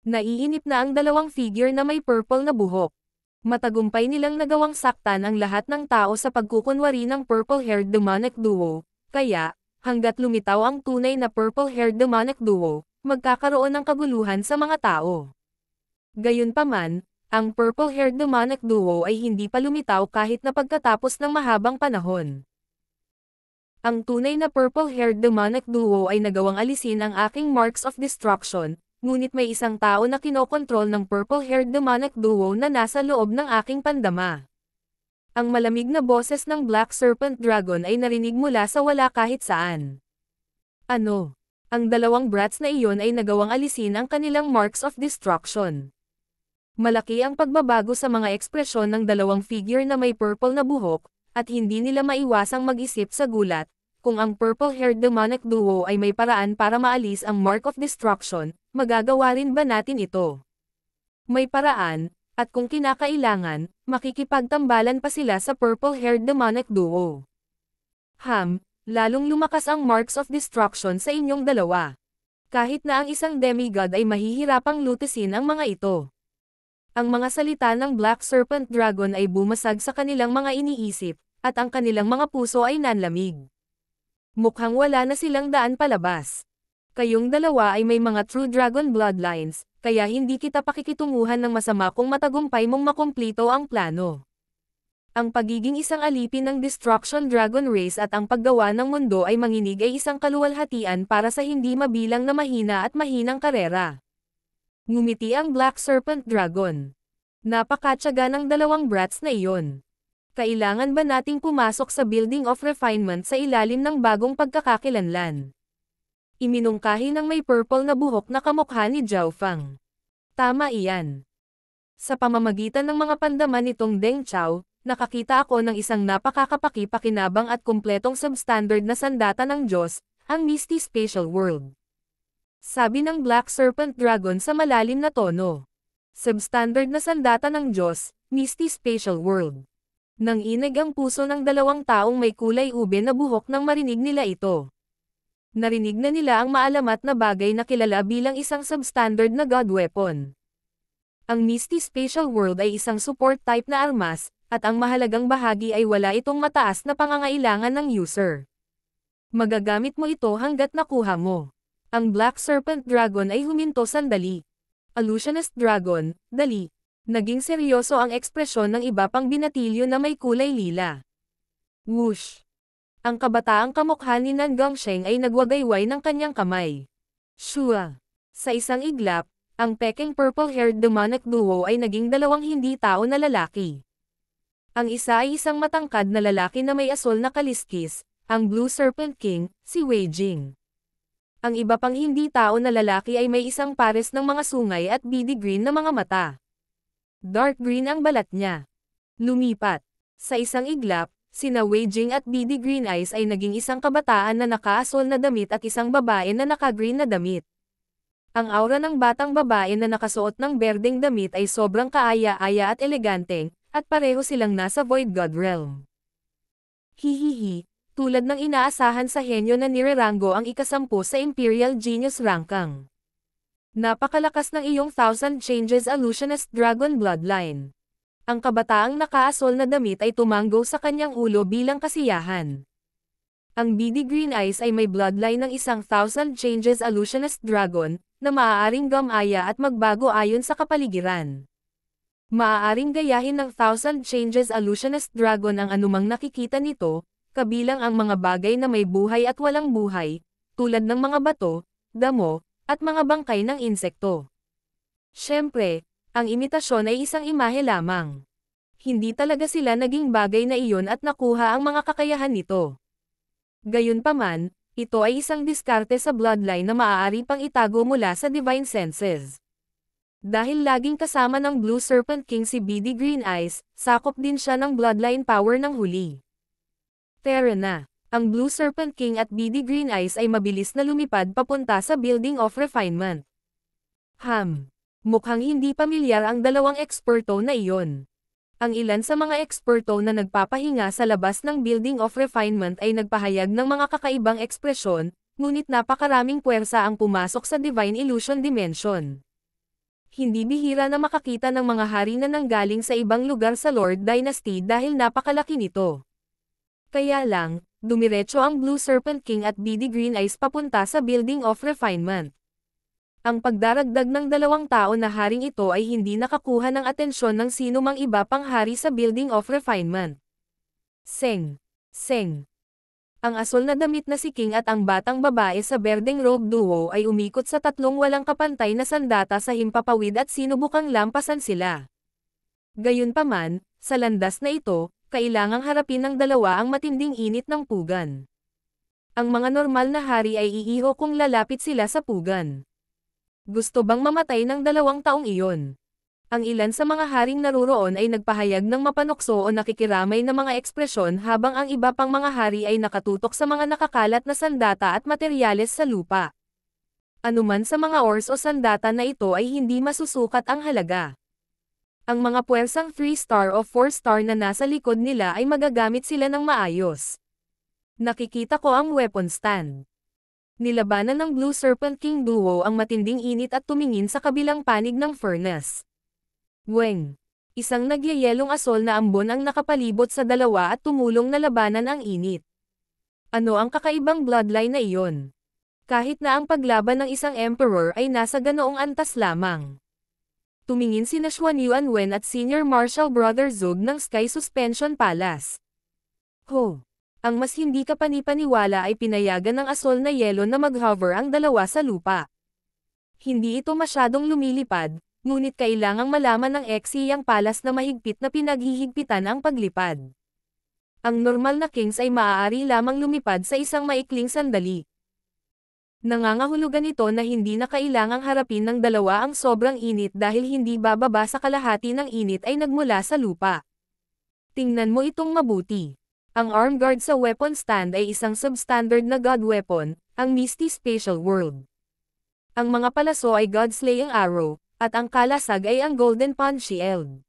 Naiinip na ang dalawang figure na may purple na buhok. Matagumpay nilang nagawang saktan ang lahat ng tao sa pagkukunwari ng purple-haired demonic duo, kaya, hanggat lumitaw ang tunay na purple-haired demonic duo, magkakaroon ng kaguluhan sa mga tao. Gayunpaman, ang purple-haired demonic duo ay hindi pa lumitaw kahit na pagkatapos ng mahabang panahon. Ang tunay na purple-haired demonic duo ay nagawang alisin ang aking marks of destruction, ngunit may isang tao na kinokontrol ng purple-haired demonic duo na nasa loob ng aking pandama. Ang malamig na boses ng Black Serpent Dragon ay narinig mula sa wala kahit saan. Ano? Ang dalawang brats na iyon ay nagawang alisin ang kanilang marks of destruction. Malaki ang pagbabago sa mga ekspresyon ng dalawang figure na may purple na buhok, at hindi nila maiwasang mag-isip sa gulat, kung ang purple-haired demonic duo ay may paraan para maalis ang mark of destruction, magagawa rin ba natin ito? May paraan, at kung kinakailangan, makikipagtambalan pa sila sa purple-haired demonic duo. Lalong lumakas ang marks of destruction sa inyong dalawa. Kahit na ang isang demigod ay mahihirapang lutisin ang mga ito. Ang mga salita ng Black Serpent Dragon ay bumasag sa kanilang mga iniisip, at ang kanilang mga puso ay nanlamig. Mukhang wala na silang daan palabas. Kayong dalawa ay may mga true dragon bloodlines, kaya hindi kita pakikitunguhan ng masama kung matagumpay mong makumplito ang plano. Ang pagiging isang alipin ng Destruction Dragon Race at ang paggawa ng mundo ay manginig ay isang kaluwalhatian para sa hindi mabilang na mahina at mahinang karera. Ngumiti ang Black Serpent Dragon. Napakatyaga ng dalawang brats na iyon. Kailangan ba nating pumasok sa Building of Refinement sa ilalim ng bagong pagkakakilanlan? Iminungkahi ng may purple na buhok na kamukha ni Zhao Fang. Tama iyan. Sa pamamagitan ng mga pandaman nitong Deng Chao, nakakita ako ng isang napakakapaki-pakinabang at kumpletong substandard na sandata ng Diyos, ang Misty Spatial World. Sabi ng Black Serpent Dragon sa malalim na tono. Substandard na sandata ng Diyos, Misty Spatial World. Nanginig ang puso ng dalawang taong may kulay ube na buhok nang marinig nila ito. Narinig na nila ang maalamat na bagay na kilala bilang isang substandard na god weapon. Ang Misty Spatial World ay isang support type na armas, at ang mahalagang bahagi ay wala itong mataas na pangangailangan ng user. Magagamit mo ito hanggat nakuha mo. Ang Black Serpent Dragon ay huminto sandali. Illusionist Dragon, dali. Naging seryoso ang ekspresyon ng iba pang binatilyo na may kulay lila. Whoosh! Ang kabataang kamukha ni Nan Gongsheng ay nagwagayway ng kanyang kamay. Shua! Sa isang iglap, ang peking purple-haired demonic duo ay naging dalawang hindi tao na lalaki. Ang isa ay isang matangkad na lalaki na may asol na kaliskis, ang Blue Serpent King, si Wei Jing. Ang iba pang hindi tao na lalaki ay may isang pares ng mga sungay at beady green na mga mata. Dark green ang balat niya. Lumipat. Sa isang iglap, sina Wei Jing at beady green eyes ay naging isang kabataan na nakaasol na damit at isang babae na naka-green na damit. Ang aura ng batang babae na nakasuot ng berdeng damit ay sobrang kaaya-aya at elegante, at pareho silang nasa Void God Realm. Hihihi, tulad ng inaasahan sa henyo na nirerango ang ika-10 sa Imperial Genius Ranking. Napakalakas ng iyong Thousand Changes Illusionist Dragon Bloodline. Ang kabataang nakaasol na damit ay tumanggo sa kanyang ulo bilang kasiyahan. Ang beady green eyes ay may bloodline ng isang Thousand Changes Illusionist Dragon, na maaaring gamaya at magbago ayon sa kapaligiran. Maaaring gayahin ng Thousand Changes Illusionist Dragon ang anumang nakikita nito, kabilang ang mga bagay na may buhay at walang buhay, tulad ng mga bato, damo, at mga bangkay ng insekto. Siyempre, ang imitasyon ay isang imahe lamang. Hindi talaga sila naging bagay na iyon at nakuha ang mga kakayahan nito. Gayunpaman, ito ay isang diskarte sa bloodline na maaari pang itago mula sa divine senses. Dahil laging kasama ng Blue Serpent King si BD Green Eyes, sakop din siya ng bloodline power ng huli. Tara na. Ang Blue Serpent King at BD Green Eyes ay mabilis na lumipad papunta sa Building of Refinement. Mukhang hindi pamilyar ang dalawang eksperto na iyon. Ang ilan sa mga eksperto na nagpapahinga sa labas ng Building of Refinement ay nagpahayag ng mga kakaibang ekspresyon, ngunit napakaraming puwersa ang pumasok sa Divine Illusion Dimension. Hindi bihira na makakita ng mga hari na nanggaling sa ibang lugar sa Lord Dynasty dahil napakalaki nito. Kaya lang, dumiretso ang Blue Serpent King at BD Green Eyes papunta sa Building of Refinement. Ang pagdaragdag ng dalawang tao na haring ito ay hindi nakakuha ng atensyon ng sino mang iba pang hari sa Building of Refinement. Seng. Ang asul na damit na si King at ang batang babae sa berdeng robe duo ay umikot sa tatlong walang kapantay na sandata sa himpapawid at sinubukang lampasan sila. Gayunpaman, sa landas na ito, kailangang harapin ng dalawa ang matinding init ng pugan. Ang mga normal na hari ay iiho kung lalapit sila sa pugan. Gusto bang mamatay ng 2 taong iyon? Ang ilan sa mga haring naruroon ay nagpahayag ng mapanukso o nakikiramay na mga ekspresyon habang ang iba pang mga hari ay nakatutok sa mga nakakalat na sandata at materyales sa lupa. Anuman sa mga ores o sandata na ito ay hindi masusukat ang halaga. Ang mga puwersang 3-star o 4-star na nasa likod nila ay magagamit sila ng maayos. Nakikita ko ang weapon stand. Nilabanan ng Blue Serpent King duo ang matinding init at tumingin sa kabilang panig ng furnace. Weng! Isang nagyayelong asol na ambon ang nakapalibot sa dalawa at tumulong na labanan ang init. Ano ang kakaibang bloodline na iyon? Kahit na ang paglaban ng isang emperor ay nasa ganoong antas lamang. Tumingin sina Xuan Yuanwen at Senior Marshal Brother Zug ng Sky Suspension Palace. Ang mas hindi kapanipaniwala ay pinayagan ng asol na yelo na mag-hover ang dalawa sa lupa. Hindi ito masyadong lumilipad, ngunit kailangang malaman ng Exiyang Palace na mahigpit na pinaghihigpitan ang paglipad. Ang normal na kings ay maaari lamang lumipad sa isang maikling sandali. Nangangahulugan ito na hindi na kailangang harapin ng dalawa ang sobrang init dahil hindi bababa sa kalahati ng init ay nagmula sa lupa. Tingnan mo itong mabuti. Ang arm guard sa weapon stand ay isang substandard na god weapon, ang Misty Spatial World. Ang mga palaso ay God-slaying arrow, at ang kalasag ay ang Golden Pond Shield.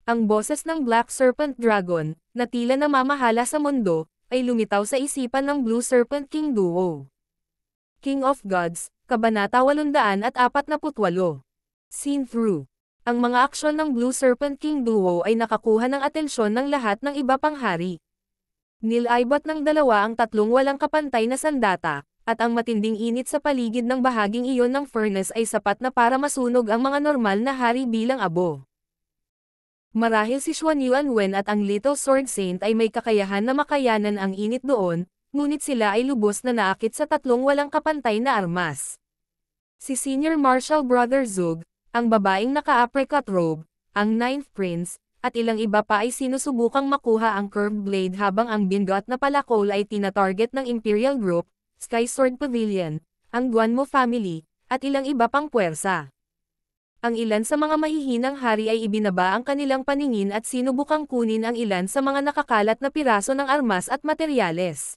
Ang boses ng Black Serpent Dragon, na tila namamahala sa mundo, ay lumitaw sa isipan ng Blue Serpent King duo. King of Gods, Kabanata 848. Seen through. Ang mga aksyon ng Blue Serpent King duo ay nakakuha ng atensyon ng lahat ng iba pang hari. Nilaibot ng dalawa ang tatlong walang kapantay na sandata, at ang matinding init sa paligid ng bahaging iyon ng furnace ay sapat na para masunog ang mga normal na hari bilang abo. Marahil si Xuan Yuanwen at ang Little Sword Saint ay may kakayahan na makayanan ang init doon, ngunit sila ay lubos na naakit sa tatlong walang kapantay na armas. Si Senior Marshal Brother Zug, ang babaeng naka-apricot robe, ang Ninth Prince, at ilang iba pa ay sinusubukang makuha ang curved blade habang ang bingot na palakol ay tina-target ng Imperial Group, Sky Sword Pavilion, ang Guanmo family, at ilang iba pang puwersa. Ang ilan sa mga mahihinang hari ay ibinaba ang kanilang paningin at sinubukang kunin ang ilan sa mga nakakalat na piraso ng armas at materyales.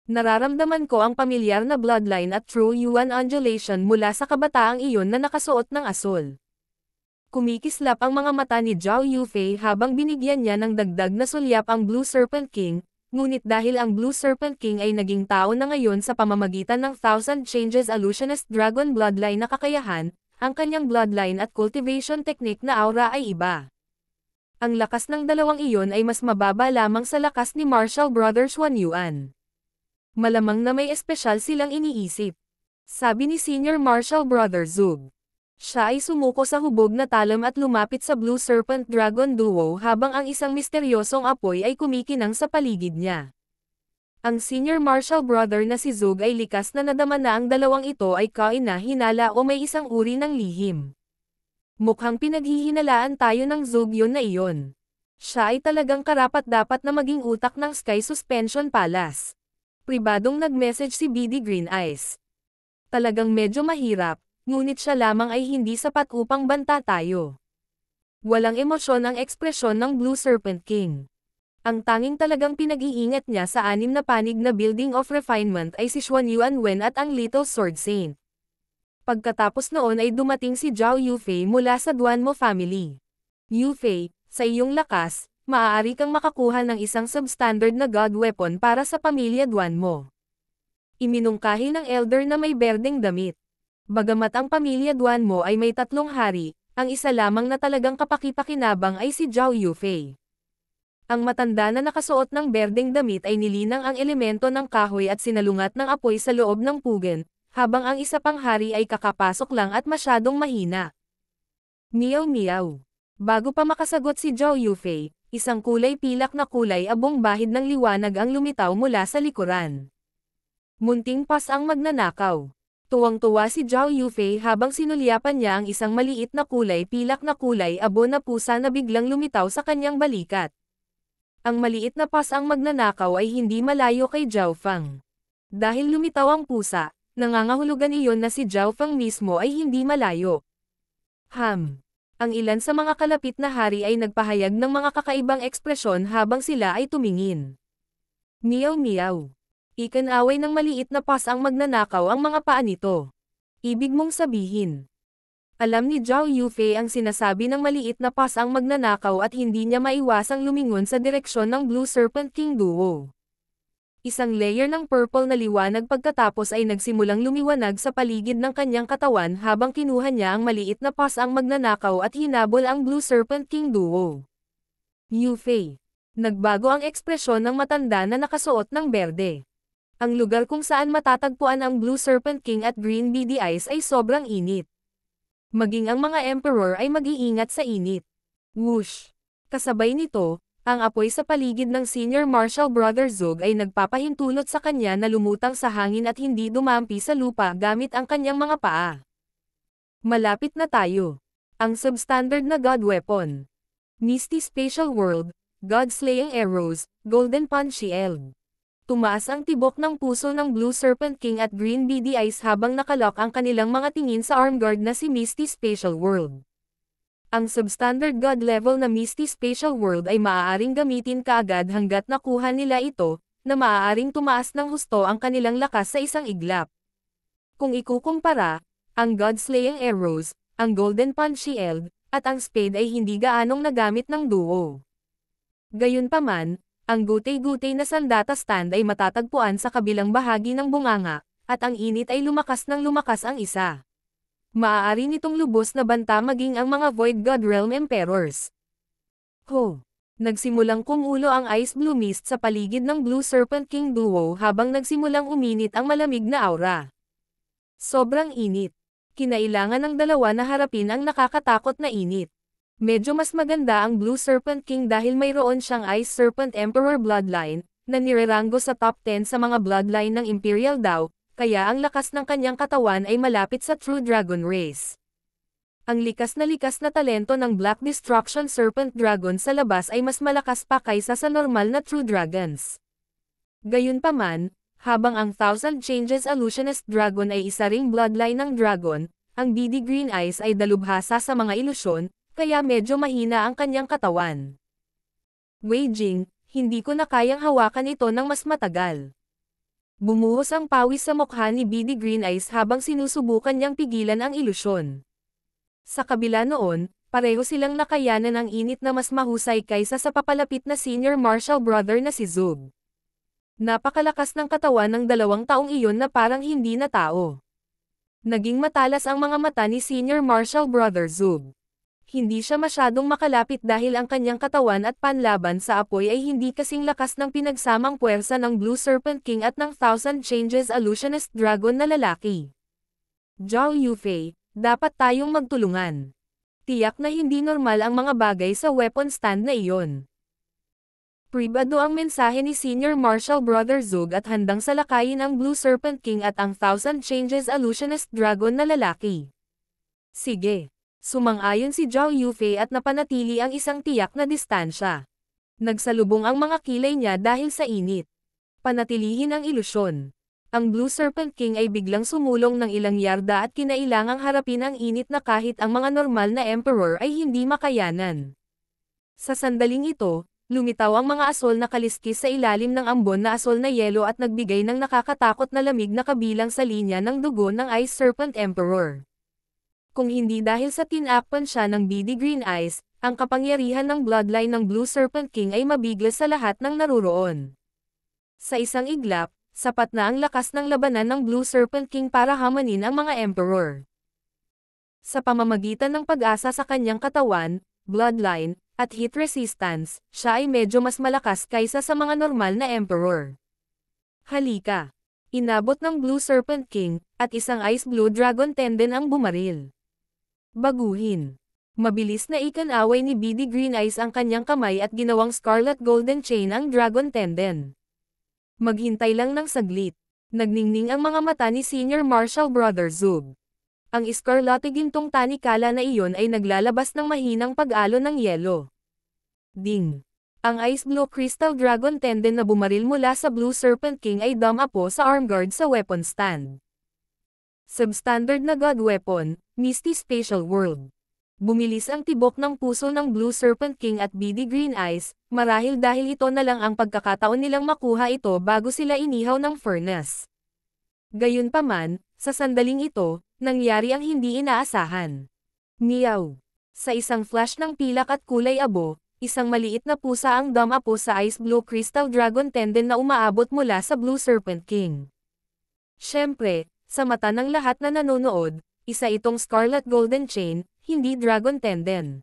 Nararamdaman ko ang pamilyar na bloodline at true Yuan undulation mula sa kabataang iyon na nakasuot ng asol. Kumikislap ang mga mata ni Zhao Yufei habang binigyan niya ng dagdag na sulyap ang Blue Serpent King, ngunit dahil ang Blue Serpent King ay naging tao na ngayon sa pamamagitan ng Thousand Changes Illusionist Dragon Bloodline na kakayahan, ang kanyang bloodline at cultivation technique na aura ay iba. Ang lakas ng dalawang iyon ay mas mababa lamang sa lakas ni Marshal Brother Xuan Yuan. Malamang na may espesyal silang iniisip. Sabi ni Senior Marshal Brother Zug. Siya ay sumuko sa hubog na talam at lumapit sa Blue Serpent Dragon duo habang ang isang misteryosong apoy ay kumikinang sa paligid niya. Ang Senior Marshal Brother na si Zug ay likas na nadama na ang dalawang ito ay kaina-hinala o may isang uri ng lihim. Mukhang pinaghihinalaan tayo ng Zogyon na iyon. Siya ay talagang karapat-dapat na maging utak ng Sky Suspension Palace. Pribadong nag-message si BD Green Eyes. Talagang medyo mahirap, ngunit siya lamang ay hindi sapat upang banta tayo. Walang emosyon ang ekspresyon ng Blue Serpent King. Ang tanging talagang pinag-iingat niya sa 6 na panig na Building of Refinement ay si Xuan Yuanwen at ang Little Sword Saint. Pagkatapos noon ay dumating si Zhao Yufei mula sa Duanmo family. Yufei, sa iyong lakas, maaari kang makakuha ng isang substandard na god weapon para sa pamilya Duanmo. Iminungkahi ng elder na may berdeng damit. Bagamat ang pamilya Duanmo ay may 3 hari, ang isa lamang na talagang kapaki-pakinabang ay si Zhao Yufei. Ang matanda na nakasuot ng berdeng damit ay nilinang ang elemento ng kahoy at sinalungat ng apoy sa loob ng pugen, habang ang isa pang hari ay kakapasok lang at masyadong mahina. Meow meow. Bago pa makasagot si Zhao Yufei, isang kulay pilak na kulay abong bahid ng liwanag ang lumitaw mula sa likuran. Munting pas ang magnanakaw. Tuwang-tuwa si Zhao Yufei habang sinulyapan niya ang isang maliit na kulay pilak na kulay abo na pusa na biglang lumitaw sa kanyang balikat. Ang maliit na pas ang magnanakaw ay hindi malayo kay Zhao Fang. Dahil lumitaw ang pusa, nangangahulugan iyon na si Zhao Fang mismo ay hindi malayo. Ang ilan sa mga kalapit na hari ay nagpahayag ng mga kakaibang ekspresyon habang sila ay tumingin. Meow meow. Ikanaway ng maliit na pas ang magnanakaw ang mga paa nito. Ibig mong sabihin. Alam ni Zhao Yufei ang sinasabi ng maliit na pas ang magnanakaw at hindi niya maiwasang lumingon sa direksyon ng Blue Serpent King Duo. Isang layer ng purple na liwanag pagkatapos ay nagsimulang lumiwanag sa paligid ng kanyang katawan habang kinuha niya ang maliit na pas ang magnanakaw at hinabol ang Blue Serpent King Duo. Yufei. Nagbago ang ekspresyon ng matanda na nakasuot ng berde. Ang lugar kung saan matatagpuan ang Blue Serpent King at Green Beady Eyes ay sobrang init. Maging ang mga Emperor ay mag-iingat sa init. Whoosh! Kasabay nito, ang apoy sa paligid ng Senior Marshal Brother Zog ay nagpapahintulot sa kanya na lumutang sa hangin at hindi dumampi sa lupa gamit ang kanyang mga paa. Malapit na tayo. Ang substandard na God Weapon. Misty Spatial World, God-Slaying Arrows, Golden Punch Shield. Tumaas ang tibok ng puso ng Blue Serpent King at Green Beady Eyes habang nakalok ang kanilang mga tingin sa arm guard na si Misty Spatial World. Ang substandard God level na Misty Spatial World ay maaaring gamitin kaagad hanggat nakuha nila ito, na maaaring tumaas ng husto ang kanilang lakas sa isang iglap. Kung ikukumpara, ang God-Slaying Arrows, ang Golden Punch Shield, at ang Spade ay hindi gaanong nagamit ng duo. Gayunpaman, ang gutay-gutay na sandata stand ay matatagpuan sa kabilang bahagi ng bunganga, at ang init ay lumakas ng lumakas ang isa. Maaari nitong lubos na banta maging ang mga Void God Realm Emperors. Nagsimulang kumulo ang Ice Blue Mist sa paligid ng Blue Serpent King Duo habang nagsimulang uminit ang malamig na aura. Sobrang init. Kinailangan ng dalawa na harapin ang nakakatakot na init. Medyo mas maganda ang Blue Serpent King dahil mayroon siyang Ice Serpent Emperor bloodline, na nireranggo sa top 10 sa mga bloodline ng Imperial Dao, kaya ang lakas ng kanyang katawan ay malapit sa True Dragon Race. Ang likas na talento ng Black Destruction Serpent Dragon sa labas ay mas malakas pa kaysa sa normal na True Dragons. Gayunpaman, habang ang Thousand Changes Illusionist Dragon ay isa ring bloodline ng dragon, ang BD Green Eyes ay dalubhasa sa mga ilusyon, kaya medyo mahina ang kanyang katawan. Wei Jing, hindi ko na kayang hawakan ito ng mas matagal. Bumuhos ang pawis sa mukha ni BD Green Eyes habang sinusubukan niyang pigilan ang ilusyon. Sa kabila noon, pareho silang nakayanan ang init na mas mahusay kaysa sa papalapit na Senior Marshal Brother na si Zug. Napakalakas ng katawan ng 2 taong iyon na parang hindi na tao. Naging matalas ang mga mata ni Senior Marshal Brother Zug. Hindi siya masyadong makalapit dahil ang kanyang katawan at panlaban sa apoy ay hindi kasing lakas ng pinagsamang puwersa ng Blue Serpent King at ng Thousand Changes Illusionist Dragon na lalaki. Zhao Yufei, dapat tayong magtulungan. Tiyak na hindi normal ang mga bagay sa weapon stand na iyon. Pribado ang mensahe ni Senior Marshal Brother Zug at handang salakayin ang Blue Serpent King at ang Thousand Changes Illusionist Dragon na lalaki. Sige. Sumang-ayon si Zhao Yufei at napanatili ang isang tiyak na distansya. Nagsalubong ang mga kilay niya dahil sa init. Panatilihin ang ilusyon. Ang Blue Serpent King ay biglang sumulong ng ilang yarda at kinailangang harapin ang init na kahit ang mga normal na emperor ay hindi makayanan. Sa sandaling ito, lumitaw ang mga asol na kaliskis sa ilalim ng ambon na asol na yelo at nagbigay ng nakakatakot na lamig na kabilang sa linya ng dugo ng Ice Serpent Emperor. Kung hindi dahil sa tinakpan siya ng beady green eyes, ang kapangyarihan ng bloodline ng Blue Serpent King ay mabiglas sa lahat ng naruroon. Sa isang iglap, sapat na ang lakas ng labanan ng Blue Serpent King para hamanin ang mga emperor. Sa pamamagitan ng pag-asa sa kanyang katawan, bloodline, at heat resistance, siya ay medyo mas malakas kaysa sa mga normal na emperor. Halika! Inabot ng Blue Serpent King, at isang Ice Blue Dragon Tendon ang bumaril. Baguhin. Mabilis na ikanaway ni Beady Green Eyes ang kanyang kamay at ginawang Scarlet Golden Chain ang Dragon Tendon. Maghintay lang ng saglit. Nagningning ang mga mata ni Senior Marshal Brother Zug. Ang iskarlate gintong tanikala na iyon ay naglalabas ng mahinang pag-alo ng yelo. Ding! Ang Ice Blue Crystal Dragon Tendon na bumaril mula sa Blue Serpent King ay dumapo sa arm guard sa weapon stand. Substandard na God Weapon, Misty Spatial World. Bumilis ang tibok ng puso ng Blue Serpent King at Beady Green Eyes, marahil dahil ito na lang ang pagkakataon nilang makuha ito bago sila inihaw ng furnace. Gayunpaman, sa sandaling ito, nangyari ang hindi inaasahan. Meow! Sa isang flash ng pilak at kulay abo, isang maliit na pusa ang dumapo sa Ice Blue Crystal Dragon Tendon na umaabot mula sa Blue Serpent King. Siyempre, sa mata ng lahat na nanonood, isa itong Scarlet Golden Chain, hindi Dragon Tendon.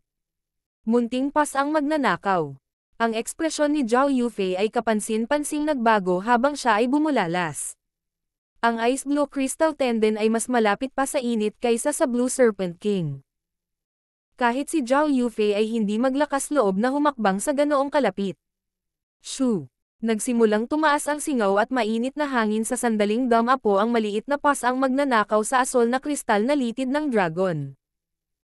Munting pas ang magnanakaw. Ang ekspresyon ni Zhao Yufei ay kapansin-pansing nagbago habang siya ay bumulalas. Ang Ice Blue Crystal Tendon ay mas malapit pa sa init kaysa sa Blue Serpent King. Kahit si Zhao Yufei ay hindi maglakas loob na humakbang sa ganoong kalapit. Shoo! Nagsimulang tumaas ang singaw at mainit na hangin sa sandaling dumapo ang maliit na pas ang magnanakaw sa asol na kristal na litid ng dragon.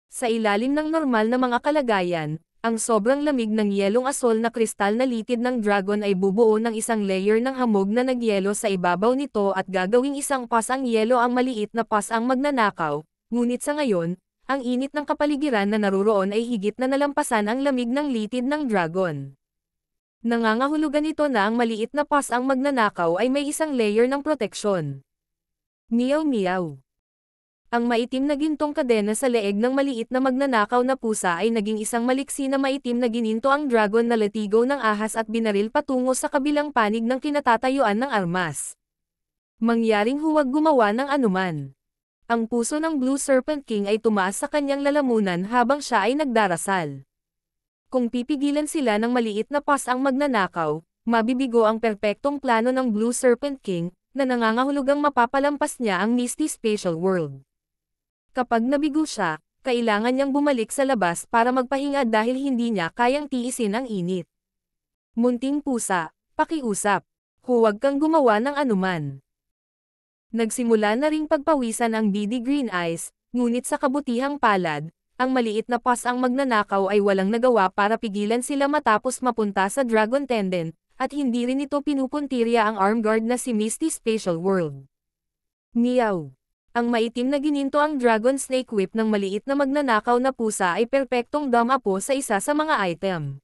Sa ilalim ng normal na mga kalagayan, ang sobrang lamig ng yelong asol na kristal na litid ng dragon ay bubuo ng isang layer ng hamog na nagyelo sa ibabaw nito at gagawing isang pas ang yelo ang maliit na pas ang magnanakaw, ngunit sa ngayon, ang init ng kapaligiran na naruroon ay higit na nalampasan ang lamig ng litid ng dragon. Nangangahulugan ito na ang maliit na pas ang magnanakaw ay may isang layer ng proteksyon. Meow meow. Ang maitim na gintong kadena sa leeg ng maliit na magnanakaw na pusa ay naging isang maliksi na maitim na gininto ang dragon na latigo ng ahas at binaril patungo sa kabilang panig ng kinatatayuan ng armas. Mangyaring huwag gumawa ng anuman. Ang puso ng Blue Serpent King ay tumaas sa kanyang lalamunan habang siya ay nagdarasal. Kung pipigilan sila ng maliit na pas ang magnanakaw, mabibigo ang perpektong plano ng Blue Serpent King, na nangangahulugang mapapalampas niya ang Misty Spatial World. Kapag nabigo siya, kailangan niyang bumalik sa labas para magpahinga dahil hindi niya kayang tiisin ang init. Munting pusa, pakiusap. Huwag kang gumawa ng anuman. Nagsimula na ring pagpawisan ang Beady Green Eyes, ngunit sa kabutihang palad, ang maliit na pas ang magnanakaw ay walang nagawa para pigilan sila matapos mapunta sa Dragon Tendon, at hindi rin ito pinupuntirya ang arm guard na si Misty Spatial World. Meow! Ang maitim na gininto ang Dragon Snake Whip ng maliit na magnanakaw na pusa ay perpektong dumapo sa isa sa mga item.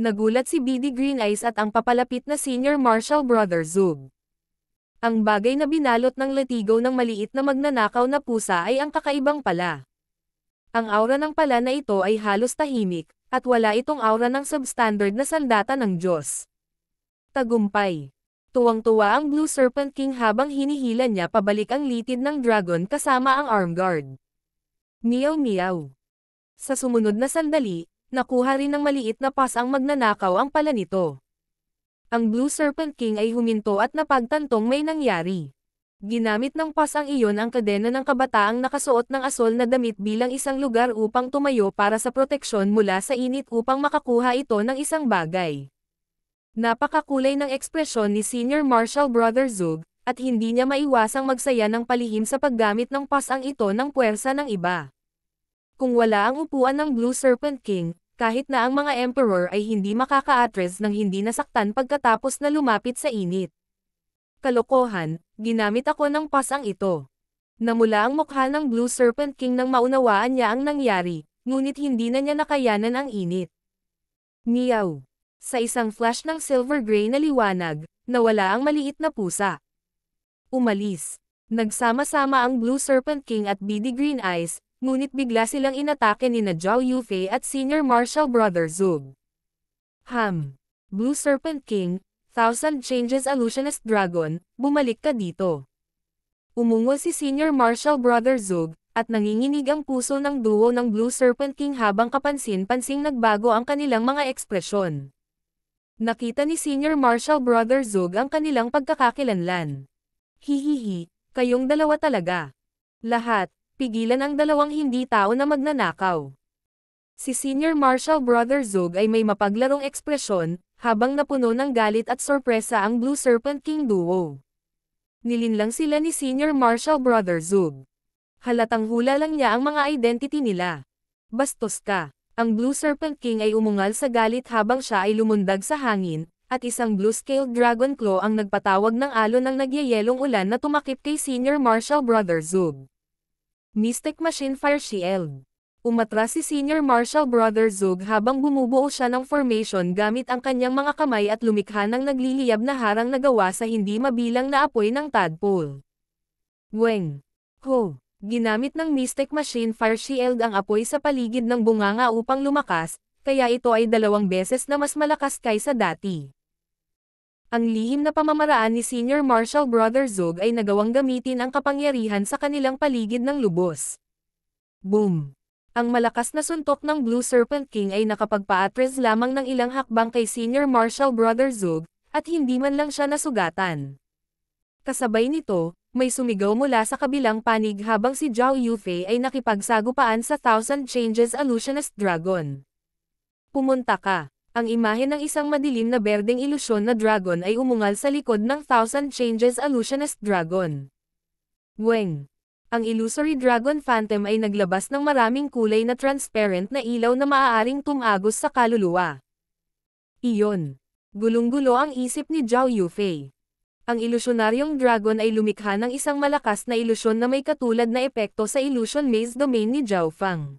Nagulat si Beady Green Eyes at ang papalapit na Senior Marshal Brother Zug. Ang bagay na binalot ng latigo ng maliit na magnanakaw na pusa ay ang kakaibang pala. Ang aura ng pala na ito ay halos tahimik, at wala itong aura ng substandard na sandata ng Diyos. Tagumpay. Tuwang-tuwa ang Blue Serpent King habang hinihila niya pabalik ang litid ng dragon kasama ang arm guard. Meow meow. Sa sumunod na sandali, nakuha rin ng maliit na pas ang magnanakaw ang pala nito. Ang Blue Serpent King ay huminto at napagtantong may nangyari. Ginamit ng pas ang iyon ang kadena ng kabataang nakasuot ng asol na damit bilang isang lugar upang tumayo para sa proteksyon mula sa init upang makakuha ito ng isang bagay. Napakakulay ng ekspresyon ni Senior Marshal Brother Zug, at hindi niya maiwasang magsaya ng palihim sa paggamit ng pas ang ito ng puwersa ng iba. Kung wala ang upuan ng Blue Serpent King, kahit na ang mga Emperor ay hindi makaka-atres nang hindi nasaktan pagkatapos na lumapit sa init. Kalokohan, ginamit ako ng pasang ito. Namula ang mukha ng Blue Serpent King nang maunawaan niya ang nangyari, ngunit hindi na niya nakayanan ang init. Meow. Sa isang flash ng silver gray na liwanag, nawala ang maliit na pusa. Umalis. Nagsama-sama ang Blue Serpent King at Beady Green Eyes, ngunit bigla silang inatake ni na Zhao Yufei at Senior Martial Brother Zug. Blue Serpent King, Thousand Changes Illusionist Dragon, bumalik ka dito. Umungol si Senior Martial Brother Zug, at nanginginig ang puso ng duo ng Blue Serpent King habang kapansin-pansing nagbago ang kanilang mga ekspresyon. Nakita ni Senior Martial Brother Zug ang kanilang pagkakakilanlan. Hihihi, kayong dalawa talaga. Lahat, pigilan ang dalawang hindi tao na magnanakaw. Si Senior Martial Brother Zug ay may mapaglarong ekspresyon, habang napuno ng galit at sorpresa ang Blue Serpent King duo. Nilinlang sila ni Senior Martial Brother Zug. Halatang hula lang niya ang mga identity nila. Bastos ka. Ang Blue Serpent King ay umungal sa galit habang siya ay lumundag sa hangin, at isang blue-scaled dragon claw ang nagpatawag ng alon ng nagyayelong ulan na tumakip kay Senior Martial Brother Zug. Mystic Machine Fire Shield. Umatras si Senior Martial Brother Zug habang bumubuo siya ng formation gamit ang kanyang mga kamay at lumikha ng nagliliyab na harang na gawa sa hindi mabilang na apoy ng tadpole. Weng. Ho. Ginamit ng Mystic Machine Fire Shield ang apoy sa paligid ng bunganga upang lumakas, kaya ito ay 2 beses na mas malakas kaysa dati. Ang lihim na pamamaraan ni Senior Martial Brother Zug ay nagawang gamitin ang kapangyarihan sa kanilang paligid ng lubos. Boom! Ang malakas na suntok ng Blue Serpent King ay nakapagpa-atres lamang ng ilang hakbang kay Senior Martial Brother Zug, at hindi man lang siya nasugatan. Kasabay nito, may sumigaw mula sa kabilang panig habang si Zhao Yufei ay nakipagsagupaan sa Thousand Changes Illusionist Dragon. Pumunta ka. Ang imahe ng isang madilim na berdeng ilusyon na dragon ay umungal sa likod ng Thousand Changes Illusionist Dragon. Weng. Ang illusory dragon phantom ay naglabas ng maraming kulay na transparent na ilaw na maaaring tumagos sa kaluluwa. Iyon. Gulong-gulo ang isip ni Zhao Yufei. Ang ilusyonaryong dragon ay lumikha ng isang malakas na ilusyon na may katulad na epekto sa illusion maze domain ni Zhao Fang.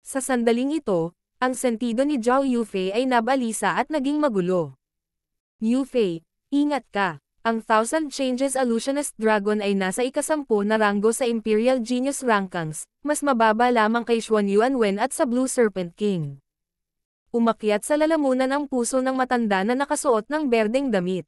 Sa sandaling ito, ang sentido ni Zhao Yufei ay nabalisa at naging magulo. Yufei, ingat ka. Ang Thousand Changes Illusionist Dragon ay nasa ika-10 na ranggo sa Imperial Genius Rankings, mas mababa lamang kay Xuan Yuanwen at sa Blue Serpent King. Umakyat sa lalamunan ang puso ng matanda na nakasuot ng berdeng damit.